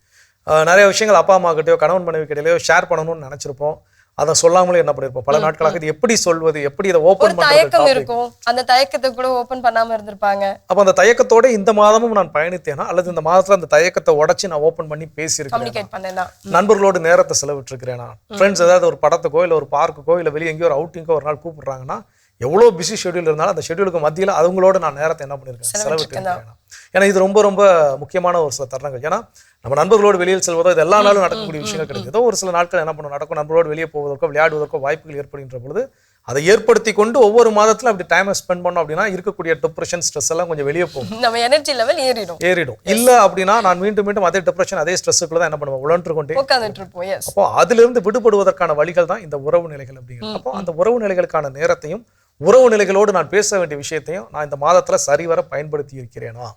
நிறைய விஷயங்கள் அப்பா அம்மா கிட்டயோ கணவன் மனைவி கிட்டயோ ஷேர் பண்ணணும்னு நினச்சிருப்போம். அதை சொல்லாமலே என்ன பண்ணிருப்போம் பல நாட்களாக. இது எப்படி சொல்வது, எப்படி இதை ஒரு ஓபன் தயக்கம் பண்றது? இருக்கும், அந்த தயக்கத்தை கூட ஓபன் பண்ணாம இருந்திருப்பாங்க. அப்ப அந்த தயக்கத்தோட இந்த மாதமும் நான் பயணித்தேனா, அல்லது இந்த மாதத்துல அந்த தயக்கத்தை உடைச்சு நான் ஓபன் பண்ணி பேசியிருக்கேன், கம்யூனிகேட் பண்ணேனா, நண்பர்களோடு நேரத்தை செலவிட்டிருக்கிறேனா, ஃப்ரெண்ட்ஸ் ஏதாவது ஒரு படத்துக்கோ இல்லை ஒரு பார்க்குக்கோ இல்லை வெளியே எங்கேயோ ஒரு அவுட்டிங்கோ ஒரு நாள் கூப்பிடுறாங்கன்னா எவ்வளோ பிஸி ஷெட்யூல் இருந்தாலும் அந்த ஷெட்யூலுக்கு மத்தியில் அவங்களோட நான் நேரத்தை என்ன பண்ணியிருக்கேன், செலவிட்டிருக்கேன். ஏன்னா இது ரொம்ப ரொம்ப முக்கியமான ஒரு சில தருணங்கள். ஏன்னா நம்ம நண்பர்களோடு வெளியில் செல்வதோ இது எல்லா நாளும் நடக்கக்கூடிய விஷயங்கள் கிடையாது. ஏதோ ஒரு சில நாட்கள் என்ன பண்ணணும் நடக்கும், நண்பர்களோடு வெளியே போவதற்கோ விளையாடுவதற்கோ வாய்ப்புகள் ஏற்படுகின்ற பொழுது அதை ஏற்படுத்தி கொண்டு ஒவ்வொரு மாதத்துல அப்படி டைமை ஸ்பெண்ட் பண்ணோம் அப்படின்னா இருக்கக்கூடிய டிப்ரெஷன் ஸ்ட்ரெஸ் எல்லாம் கொஞ்சம் வெளியே போகும், நம்ம எனர்ஜி லெவல் ஏறிடும். இல்ல அப்படின்னா நான் மீண்டும் மீண்டும் அதே டிப்ரெஷன் அதே ஸ்ட்ரெஸ்ஸுக்குள்ள தான் என்ன பண்ணுவோம், உழன்று கொண்டே உட்கார்ந்துட்டு இருப்போம். எஸ். அப்போ அதுல இருந்து விடுபடுவதற்கான வழிகள் தான் இந்த உறவு நிலைகள் அப்படிங்கிறது. அப்போ அந்த உறவு நிலைகளுக்கான நேரத்தையும் உறவு நிலைகளோடு நான் பேச வேண்டிய விஷயத்தையும் நான் இந்த மாதத்துல சரிவர பயன்படுத்தி இருக்கிறேனா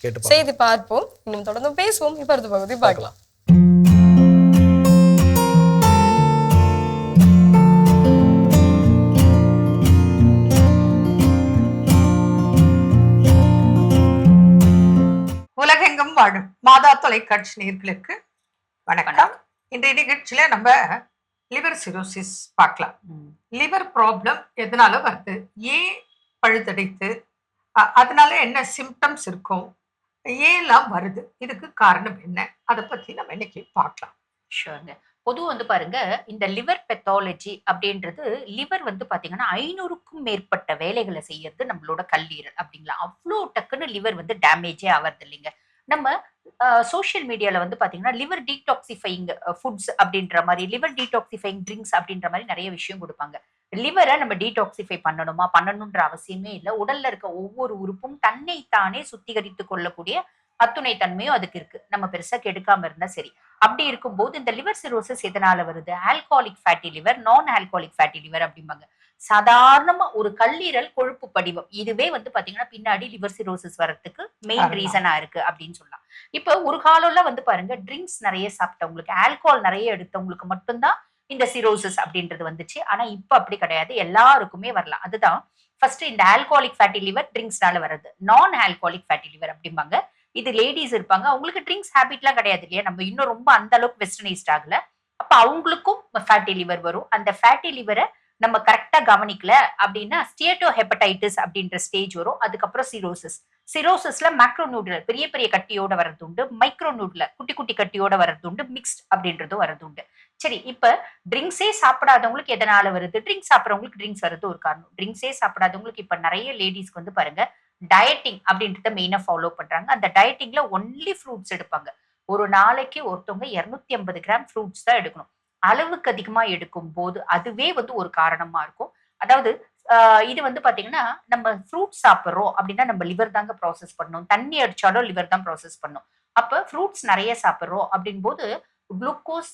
கேட்டு செய்தி பார்ப்போம். இன்னும் தொடர்ந்து பேசுவோம். இப்ப அடுத்த பகுதி பார்க்கலாம். உலகெங்கும் வாழும் மாதா தொலைக்காட்சி நேயர்களுக்கு வணக்கம். இன்றைய நிகழ்ச்சியில நம்ம லிவர் சிரோசிஸ் பார்க்கலாம். லிவர் ப்ராப்ளம் எதனால வருது, ஏன் பழுதடைத்து, அதனால என்ன சிம்டம்ஸ் இருக்கும், ஏன்லாம் வருது, இதுக்கு காரணம் என்ன, அதை பத்தி நம்ம இன்னைக்கு பார்க்கலாம். ஷோருங்க. பொதுவாக பாருங்க, இந்த லிவர் பெத்தாலஜி அப்படின்றது லிவர் பாத்தீங்கன்னா 500க்கும் மேற்பட்ட வேலைகளை செய்யறது நம்மளோட கல்லீரல் அப்படிங்களா. அவ்வளோ டக்குன்னு லிவர் டேமேஜே ஆகிறது இல்லைங்க. நம்ம சோஷியல் மீடியால பாத்தீங்கன்னா லிவர் டீடாக்சிஃபைங் ஃபுட்ஸ் அப்படின்ற மாதிரி, லிவர் டீடாக்சிஃபைங் ட்ரிங்க்ஸ் அப்படின்ற மாதிரி நிறைய விஷயம் கொடுப்பாங்க. லிவரை நம்ம டீடாக்சிஃபை பண்ணணுன்ற அவசியமே இல்லை. உடல்ல இருக்க ஒவ்வொரு உறுப்பும் தன்னை தானே சுத்திகரித்து கொள்ளக்கூடிய அத்துணை தன்மையும் அதுக்கு இருக்கு. நம்ம பெருசா கெடுக்காம இருந்தா சரி. அப்படி இருக்கும்போது இந்த லிவர் சிரோசிஸ் எதனால வருது, ஆல்கஹாலிக் ஃபேட்டி லிவர், நான் ஆல்கஹாலிக் ஃபேட்டி லிவர் அப்படிம்பாங்க. சாதாரணமா ஒரு கல்லீரல் கொழுப்பு படிவம் இதுவே பாத்தீங்கன்னா பின்னாடி லிவர் சிரோசிஸ் வர்றதுக்கு மெயின் ரீசனா இருக்கு அப்படின்னு சொல்லலாம். இப்ப ஒரு காலம்ல பாருங்க, ட்ரிங்க்ஸ் நிறைய சாப்பிட்டவங்களுக்கு, ஆல்கஹால் நிறைய எடுத்தவங்களுக்கு மட்டும்தான் இந்த சிரோசிஸ் அப்படின்றது வந்துச்சு. ஆனா இப்ப அப்படி கிடையாது, எல்லாருக்குமே வரலாம். அதுதான் ஃபர்ஸ்ட் இந்த ஆல்கஹாலிக் ஃபேட்டி லிவர் ட்ரிங்க்ஸ்னால வருது. நான் ஆல்கஹாலிக் ஃபேட்டி லிவர் அப்படிம்பாங்க. இது லேடிஸ் இருப்பாங்க, அவங்களுக்கு ட்ரிங்க்ஸ் ஹேபிட்லாம் கிடையாது இல்லையா, நம்ம இன்னும் ரொம்ப அந்த அளவுக்கு வெஸ்டர்னைஸ்ட் ஆகல. அப்ப அவங்களுக்கும் ஃபேட்டி லிவர் வரும். அந்த ஃபேட்டி லிவரை நம்ம கரெக்டா கவனிக்கல அப்படின்னா ஸ்டியேட்டோ ஹெப்படைட்டிஸ் அப்படின்ற ஸ்டேஜ் வரும். அதுக்கப்புறம் சிரோசிஸ். சிரோசிஸ்ல மேக்ரோ நியூட்ரல் பெரிய பெரிய கட்டியோட வர்றது உண்டு, மைக்ரோ நியூட்ரல் குட்டி குட்டி கட்டியோட வர்றது உண்டு, மிக்ஸ்ட் அப்படின்றதும் வர்றது உண்டு. சரி, இப்ப ட்ரிங்க்ஸே சாப்பிடாதவங்களுக்கு எதனால வருது, ட்ரிங்க்ஸ் சாப்பிட்றவங்களுக்கு ட்ரிங்க்ஸ் வர்றது ஒரு காரணம். ட்ரிங்க்ஸே சாப்பிடாதவங்களுக்கு இப்ப நிறைய லேடிஸ்க்கு பாருங்க டயட்டிங் அப்படின்றத மெயினா ஃபாலோ பண்றாங்க. அந்த டயட்டிங்ல ஒன்லி ஃப்ரூட்ஸ் எடுப்பாங்க. ஒரு நாளைக்கு ஒருத்தவங்க 250 கிராம் ஃப்ரூட்ஸ் தான் எடுக்கணும். அளவுக்கு அதிகமா எடுக்கும் போது அதுவே ஒரு காரணமா இருக்கும். அதாவது இது பாத்தீங்கன்னா நம்ம ஃப்ரூட் சாப்பிட்றோம் அப்படின்னா நம்ம லிவர் தாங்க ப்ராசஸ் பண்ணணும். தண்ணி அடிச்சாலும் லிவர் தான் ப்ராசஸ் பண்ணும். அப்ப ஃப்ரூட்ஸ் நிறைய சாப்பிட்றோம் அப்படின் போது குளுக்கோஸ்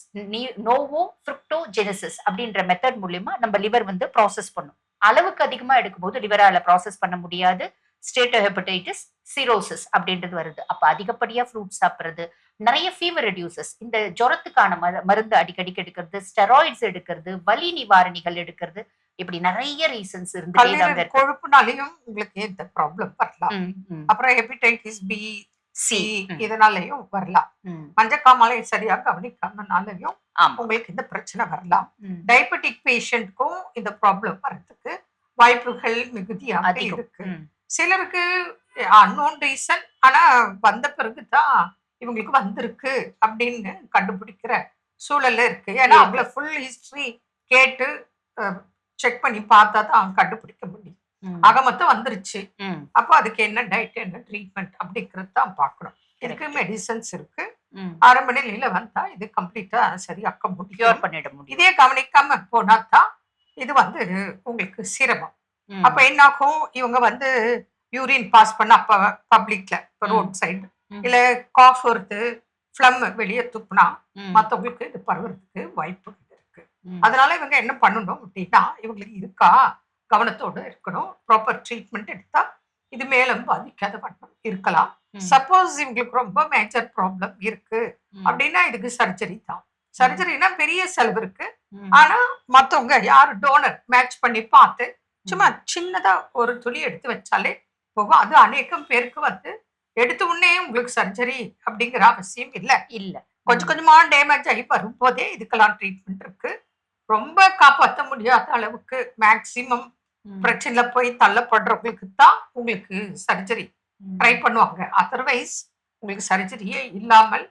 நோவோ ஃப்ருக்டோஜெனிசிஸ் அப்படின்ற மெத்தட் மூலியமா நம்ம லிவர் ப்ராசஸ் பண்ணும். அளவுக்கு அதிகமா எடுக்கும்போது லிவரால ப்ராசஸ் பண்ண முடியாது. ஸ்டேட்டோ ஹெப்படைட்டிஸ், சிரோசிஸ் அப்படின்றது வருது. அப்ப அதிகப்படியா ஃப்ரூட் சாப்பிடுறது, நிறைய ஃபீவர் ரெடியூசஸ், இந்த ஜுரத்துக்கான மருந்து அடிக்கடிக்கு எடுக்கிறது, ஸ்டெராய்ட்ஸ் எடுக்கிறது, வலி நிவாரணிகள் எடுக்கிறது, இப்படி நிறைய ரீசன்ஸ் இருந்து கொழுப்புனாலையும் உங்களுக்கு இந்த ப்ராப்ளம் வரலாம். அப்புறம் ஹெப்படைட்டிஸ் பி, சி இதனாலையும் வரலாம். மஞ்சக்காமலை சரியா கவனிக்காமனாலையும் உங்களுக்கு இந்த பிரச்சனை வரலாம். டயபெட்டிக் பேஷண்ட்க்கும் இந்த ப்ராப்ளம் வர்றதுக்கு வாய்ப்புகள் மிகுதியாக இருக்கு. சிலருக்கு அன்னோன் ரீசன், ஆனா வந்த பிறகுதான் இவங்களுக்கு வந்திருக்கு அப்படின்னு கண்டுபிடிக்கிற சூழல்ல இருக்கு. ஏன்னா அவங்கள ஃபுல் ஹிஸ்டரி கேட்டு செக் பண்ணி பார்த்தா தான் கண்டுபிடிக்க முடியும். ஆக மொத்தம் வந்துருச்சு, அப்போ அதுக்கு என்ன டயட், என்ன ட்ரீட்மெண்ட் அப்படிங்கிறது தான் பார்க்கணும். இதுக்கு மெடிசன்ஸ் இருக்கு. ஆரம்ப நிலையில வந்தா இது கம்ப்ளீட்டா சரியாக்க முடியும். இதே கவனிக்காம போனா தான் இது உங்களுக்கு சிரமம். அப்ப என்ன ஆகும், இவங்க யூரின் பாஸ் பண்ண அப்ப பப்ளிக்ல ரோட் சைடு இல்ல காஃப் வருது, ஃப்ளம் வெளியே துப்புனா மத்தவங்களுக்கு இது பரவுறதுக்கு வாய்ப்பு இருக்கு. அதனால இவங்க என்ன பண்ணணும் அப்படின்னா, இவங்களுக்கு இருக்கா கவனத்தோடு இருக்கணும். ப்ராப்பர் ட்ரீட்மெண்ட் எடுத்தா இது மேலும் பாதிக்காத வண்ணம் இருக்கலாம். சப்போஸ் இவங்களுக்கு ரொம்ப மேஜர் ப்ராப்ளம் இருக்கு அப்படின்னா இதுக்கு சர்ஜரி தான். சர்ஜரினா பெரிய செலவு இருக்கு. ஆனா மத்தவங்க யாரு டோனர் மேட்ச் பண்ணி பார்த்து சும்மா சின்னதா ஒரு துளி எடுத்து வச்சாலே போகும். அது அநேகம் பேருக்கு எடுத்த உடனே உங்களுக்கு சர்ஜரி அப்படிங்கிற அவசியம் இல்லை. கொஞ்சம் கொஞ்சமா டேமேஜ் ஆகி வரும்போதே இதுக்கெல்லாம் ட்ரீட்மெண்ட் இருக்கு. ரொம்ப காப்பாற்ற முடியாத அளவுக்கு மேக்சிமம் பிரச்சனையில போய் தள்ளப்படுறவங்களுக்கு தான் உங்களுக்கு சர்ஜரி ட்ரை பண்ணுவாங்க. அதர்வைஸ் உங்களுக்கு சர்ஜரியே இல்லாமல்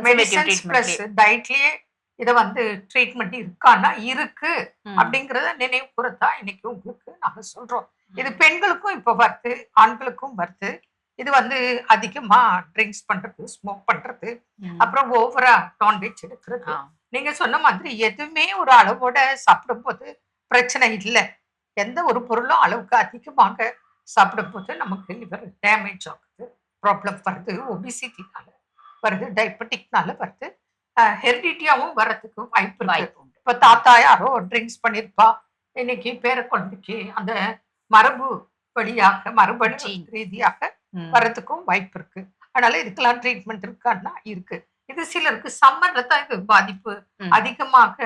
மெடிசன்ஸ் பிளஸ் டயட்லயே இதை வந்து ட்ரீட்மெண்ட் இருக்கான்னா இருக்கு அப்படிங்கறத நினைவு கூறத்தான் இன்னைக்கு உங்களுக்கு நாங்க சொல்றோம். இது பெண்களுக்கும் இப்ப வருது, ஆண்களுக்கும் வருது. இது வந்து அதிகமா ட்ரிங்க்ஸ் பண்றது, ஸ்மோக் பண்றது, அப்புறம் ஓவரா நான்வெஜ் எடுக்கிறது. நீங்க சொன்ன மாதிரி எதுவுமே ஒரு அளவோட சாப்பிடும் போது பிரச்சனை இல்லை. எந்த ஒரு பொருளும் அளவுக்கு அதிகமாக சாப்பிடும் போது நமக்கு லிவர் டேமேஜ் ஆகுது, ப்ராப்ளம் வருது, ஒபிசிட்டினால வருது, டயபெட்டிக்னால வருது, ஹெரிடிட்டியாவும் வர்றதுக்கு வாய்ப்பு இருக்கு. இப்ப தாத்தா யாரோ ட்ரிங்க்ஸ் பண்ணிருப்பா, இன்னைக்கு பேர குழந்தைக்கு அந்த மரபு வழியாக மரபணு ரீதியாக வர்றதுக்கும் வாய்ப்பு இருக்கு. அதனால இதுக்கெல்லாம் ட்ரீட்மெண்ட் இருக்கான்னா இருக்கு. இது சிலருக்கு சம்மர்ல தான் இது பாதிப்பு அதிகமாக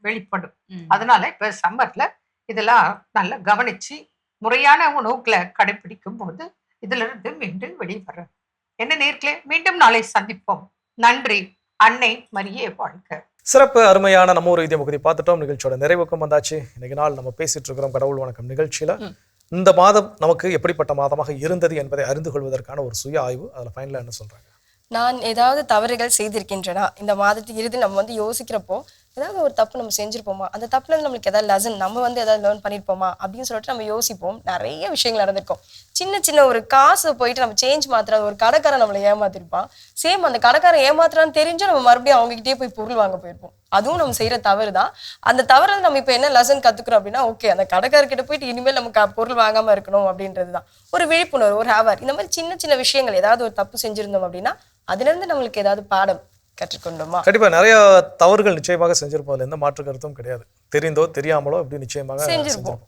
வெளிப்படும். அதனால இப்ப சம்மர்ல இதெல்லாம் நல்லா கவனிச்சு முறையான உணவுகளை கடைபிடிக்கும் போது இதுல இருந்து மீண்டும் வெளிவர. என்ன நேர்களே, மீண்டும் நாளை சந்திப்போம். நன்றி. அன்னை மரியே வாழ்க. சிறப்பு அருமையான நம்ம ஒரு இதய பகுதி பார்த்துட்டோம். நிகழ்ச்சியோட நிறைவுக்கும் வந்தாச்சு. இன்னைக்கு நாள் நம்ம பேசிட்டு இருக்கிறோம் கடவுள் வணக்கம் நிகழ்ச்சியில. இந்த மாதம் நமக்கு எப்படிப்பட்ட மாதமாக இருந்தது என்பதை அறிந்து கொள்வதற்கான ஒரு சுய ஆய்வு. அதுல ஃபைனலா என்ன சொல்றாங்க? நான் ஏதாவது தவறுகள் செய்திருக்கின்றனா இந்த மாதத்துக்கு இறுதி நம்ம வந்து யோசிக்கிறப்போ ஏதாவது ஒரு தப்பு நம்ம செஞ்சிருப்போமா, அந்த தப்புல இருந்து நம்மளுக்கு ஏதாவது லெசன் நம்ம வந்து ஏதாவது லேர்ன் பண்ணிருப்போமா அப்படின்னு சொல்லிட்டு நம்ம யோசிப்போம். நிறைய விஷயங்கள் நடந்திருக்கும். சின்ன சின்ன ஒரு காசு போயிட்டு நம்ம சேஞ்ச் மாத்துற ஒரு கடைக்காரன் நம்மளை ஏமாத்திருப்பான். சேம் அந்த கடைக்காரன் ஏமாத்துறான்னு தெரிஞ்சு நம்ம மறுபடியும் அவங்ககிட்டயே போய் பொருள் வாங்க போயிருப்போம். அதுவும் நம்ம செய்யற தவறு தான். அந்த தவறுல நம்ம இப்ப என்ன லெசன் கத்துக்கிறோம் அப்படின்னா, ஓகே அந்த கடைக்காரர்கிட்ட போயிட்டு இனிமேல் நம்ம பொருள் வாங்காம இருக்கணும் அப்படின்றதுதான் ஒரு விழிப்புணர்வு, ஒரு ஹேவர். இந்த மாதிரி சின்ன சின்ன விஷயங்கள் ஏதாவது ஒரு தப்பு செஞ்சிருந்தோம் அப்படின்னா அதுல இருந்து நம்மளுக்கு ஏதாவது பாடம் கற்றுக்கொண்டோமா? கண்டிப்பா நிறைய தவறுகள் நிச்சயமாக செஞ்சிருப்போம். எந்த மாற்று கருத்தும் கிடையாது. தெரிந்தோ தெரியாமலோ இப்படி நிச்சயமாக செஞ்சிருப்போம்.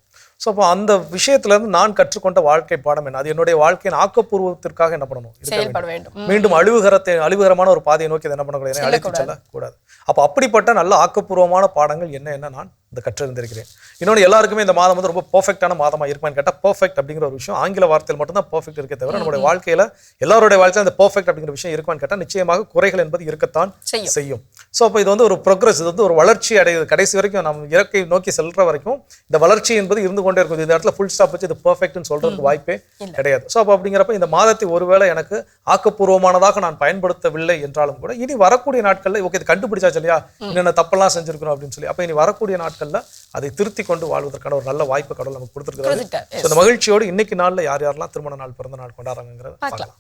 ஸோ அப்போ அந்த விஷயத்துல இருந்து நான் கற்றுக்கொண்ட வாழ்க்கை பாடம் என்ன, அது என்னுடைய வாழ்க்கையின் ஆக்கப்பூர்வத்திற்காக என்ன பண்ணணும், செயல்பட வேண்டும். மீண்டும் அழிவுகரமான ஒரு பாதையை நோக்கி என்ன பண்ணக்கூடாது, அழைத்து செல்லக்கூடாது. அப்போ அப்படிப்பட்ட நல்ல ஆக்கப்பூர்வமான பாடங்கள் என்ன நான் இந்த கற்றிருந்திருக்கிறேன். இன்னொன்று, எல்லாருக்குமே இந்த மாதம் வந்து ரொம்ப பெர்ஃபெக்டான மாதமா இருக்குமான்னு கேட்டால், பெர்ஃபெக்ட் அப்படிங்கிற ஒரு விஷயம் ஆங்கில வார்த்தையில் மட்டும்தான் பெர்ஃபெக்ட் இருக்கே தவிர நம்மளுடைய வாழ்க்கையில எல்லாருடைய வாழ்க்கையில அந்த பெர்ஃபெக்ட் அப்படிங்கிற விஷயம் இருக்குமான்னு கேட்டால் நிச்சயமாக குறைகள் என்பது இருக்கத்தான் செய்யும். ஸோ அப்போ இது வந்து ஒரு ப்ரோக்ரஸ், இது வந்து ஒரு வளர்ச்சி அடையுது. கடைசி வரைக்கும் நம்ம இலக்கை நோக்கி செல்ற வரைக்கும் இந்த வளர்ச்சி என்பது இருந்து கொண்டே இருக்கும். இந்த இடத்துல ஃபுல் ஸ்டாப் வச்சு இது பெர்ஃபெக்ட்னு சொல்றதுக்கு வாய்ப்பே கிடையாது. ஸோ அப்போ அப்படிங்கிறப்ப இந்த மாதத்தை ஒருவேளை எனக்கு ஆக்கப்பூர்வமானதாக நான் பயன்படுத்தவில்லை என்றாலும் கூட இனி வரக்கூடிய நாட்கள்ல ஓகே இது கண்டுபிடிச்சாச்சு இல்லையா, என்னென்ன தப்பெல்லாம் செஞ்சிருக்கணும் அப்படின்னு சொல்லி, அப்போ இனி வரக்கூடிய நாட்கள்ல அதை திருத்தி கொண்டு வாழ்வதற்கான ஒரு நல்ல வாய்ப்பு கடவுள் நமக்கு கொடுத்துருக்காரு. இந்த மகிழ்ச்சியோடு இன்னைக்கு நாள்ல யார் யாரெல்லாம் திருமண நாள், பிறந்த நாள் கொண்டாடுறாங்கிறத பார்க்கலாம்.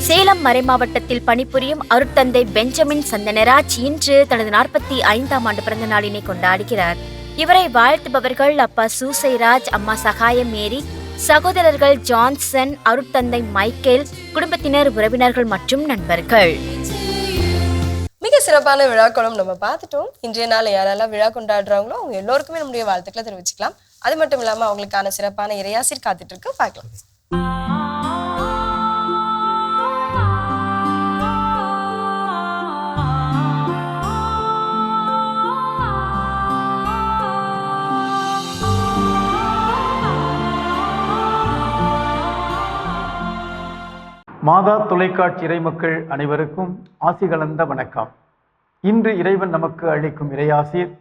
சேலம் மறைமாவட்டத்தில் பணிபுரியும் அருட்தந்தை பெஞ்சமின் சந்தனராஜ் இன்று தனது 45ஆம் ஆண்டு பிறந்த நாளினை கொண்டாடுகிறார். இவரை வாழ்த்துபவர்கள் அப்பா சூசைராஜ், அம்மா சகாயம் மேரி, சகோதரர்கள் ஜான்சன், அருட்தந்தை மைக்கேல், குடும்பத்தினர், உறவினர்கள் மற்றும் நண்பர்கள். மிக சிறப்பான விழாக்களும் நம்ம பார்த்துட்டோம். இன்றைய நாள் யாரெல்லாம் விழா கொண்டாடுறாங்களோ அவங்க எல்லோருக்குமே நம்முடைய வாழ்த்துக்களை தெரிவிச்சுக்கலாம். அது மட்டும் இல்லாம அவங்களுக்கான சிறப்பான இறையாசிர் காத்துட்டு இருக்கு, பார்க்கலாம். மாதா தொலைக்காட்சி இறைமக்கள் அனைவருக்கும் ஆசி கலந்த வணக்கம். இன்று இறைவன் நமக்கு அளிக்கும் இறையாசிர்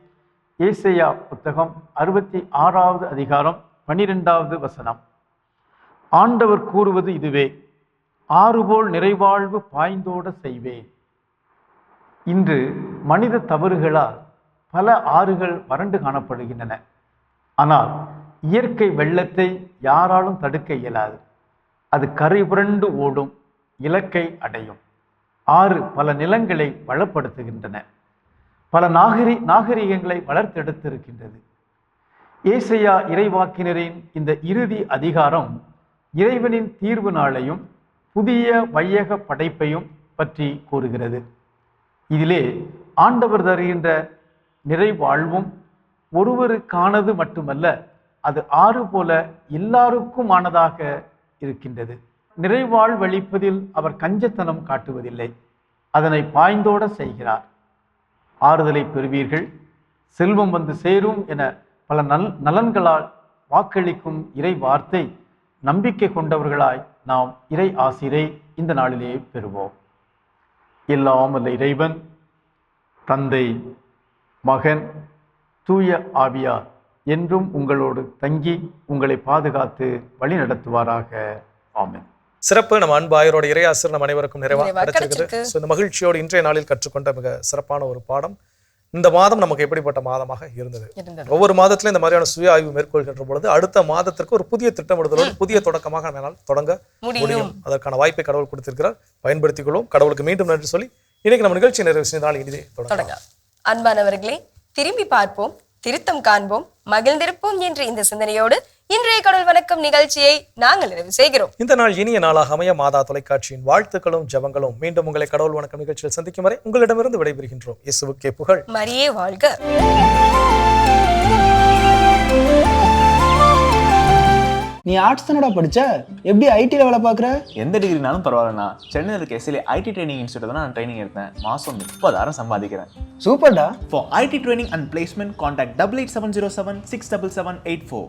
ஏசையா புத்தகம் 66வது அதிகாரம் 12வது வசனம். ஆண்டவர் கூறுவது இதுவே, ஆறுபோல் நிறைவாழ்வு பாய்ந்தோட செய்வேன். இன்று மனித தவறுகளால் பல ஆறுகள் வறண்டு காணப்படுகின்றன. ஆனால் இயற்கை வெள்ளத்தை யாராலும் தடுக்க இயலாது. அது கரை புரண்டு ஓடும், இலக்கை அடையும். ஆறு பல நிலங்களை வளப்படுத்துகின்றன, பல நாகரிகங்களை வளர்த்தெடுத்திருக்கின்றது. ஏசையா இறைவாக்கினரின் இந்த இறுதி அதிகாரம் இறைவனின் தீர்வு நாளையும் புதிய வையக படைப்பையும் பற்றி கூறுகிறது. இதிலே ஆண்டவர் தருகின்ற நிறைவாழ்வும் ஒருவருக்கானது மட்டுமல்ல, அது ஆறு போல எல்லாருக்குமானதாக இருக்கின்றது. நிறைவாழ்வளிப்பதில் அவர் கஞ்சத்தனம் காட்டுவதில்லை, அதனை பாய்ந்தோட செய்கிறார். ஆறுதலை பெறுவீர்கள், செல்வம் வந்து சேரும் என பல நலன்களால் வாக்களிக்கும் இறை வார்த்தை நம்பிக்கை கொண்டவர்களாய் நாம் இறை ஆசிரை இந்த நாளிலே பெறுவோம். எல்லாம் வல்ல இறைவன் தந்தை, மகன், தூய ஆவியார் என்றும் உங்களோடு தங்கி உங்களை பாதுகாத்து வழி நடத்துவாராக. ஆமென். சிறப்பு. நம்ம அன்பு ஆயரோட இறையாசிரியர் நம்ம அனைவருக்கும் நிறைவாக நிறைவா கிடைச்சிருக்குது. கிடைச்சிருக்கு. ஸோ இந்த மகிழ்ச்சியோடு இன்றைய நாளில் கற்றுக்கொண்ட மிக சிறப்பான ஒரு பாடம். இந்த மாதம் நமக்கு எப்படிப்பட்ட மாதமாக இருந்தது? ஒவ்வொரு மாதத்திலும் இந்த மாதிரியான சுய ஆய்வு மேற்கொள்கின்ற பொழுது அடுத்த மாதத்திற்கு ஒரு புதிய திட்டமிடுதலோடு புதிய தொடக்கமாக நம்மளால் தொடங்க முடியும். அதற்கான வாய்ப்பை கடவுள் கொடுத்திருக்கிறார். பயன்படுத்திக் கொள்வோம். கடவுளுக்கு மீண்டும் நன்றி சொல்லி இன்னைக்கு நம்ம நிகழ்ச்சி நிறைவு செய்தால் இனிதே தொடங்க. அன்பானவர்களே, திரும்பி பார்ப்போம், திருத்தம் காண்போம், மகிழ்ந்திருப்போம் என்ற இந்த சிந்தனையோடு இன்றைய கடவுள் வணக்கம் நிகழ்ச்சியை நாங்கள் நிறைவு செய்கிறோம். இந்த நாள் இனிய நாளாக அமைய மாதா தொலைக்காட்சியின் வாழ்த்துக்களும் ஜெபங்களும். மீண்டும் உங்களை கடவுள் வணக்கம் நிகழ்ச்சியில் சந்திக்கும் வரை உங்களிடமிருந்து விடைபெறுகின்றோம். இயேசுவுக்கே புகழ். மரியே வாழ்க. நீ ஆர்ட்ஸ் தானடா படிச்ச, எப்படி ஐடில வேலை பார்க்குற? எந்த டிகிரினாலும் பரவாயில்லண்ணா. சென்னையில் இருக்க எஸ்எல்ஏ ஐடி ட்ரைனிங் இன்ஸ்டியூட் தான் நான் ட்ரைனிங் எடுத்தேன். மாதம் 30,000 சம்பாதிக்கிறேன். சூப்பர்டா. For IT training and placement, contact 8870767784.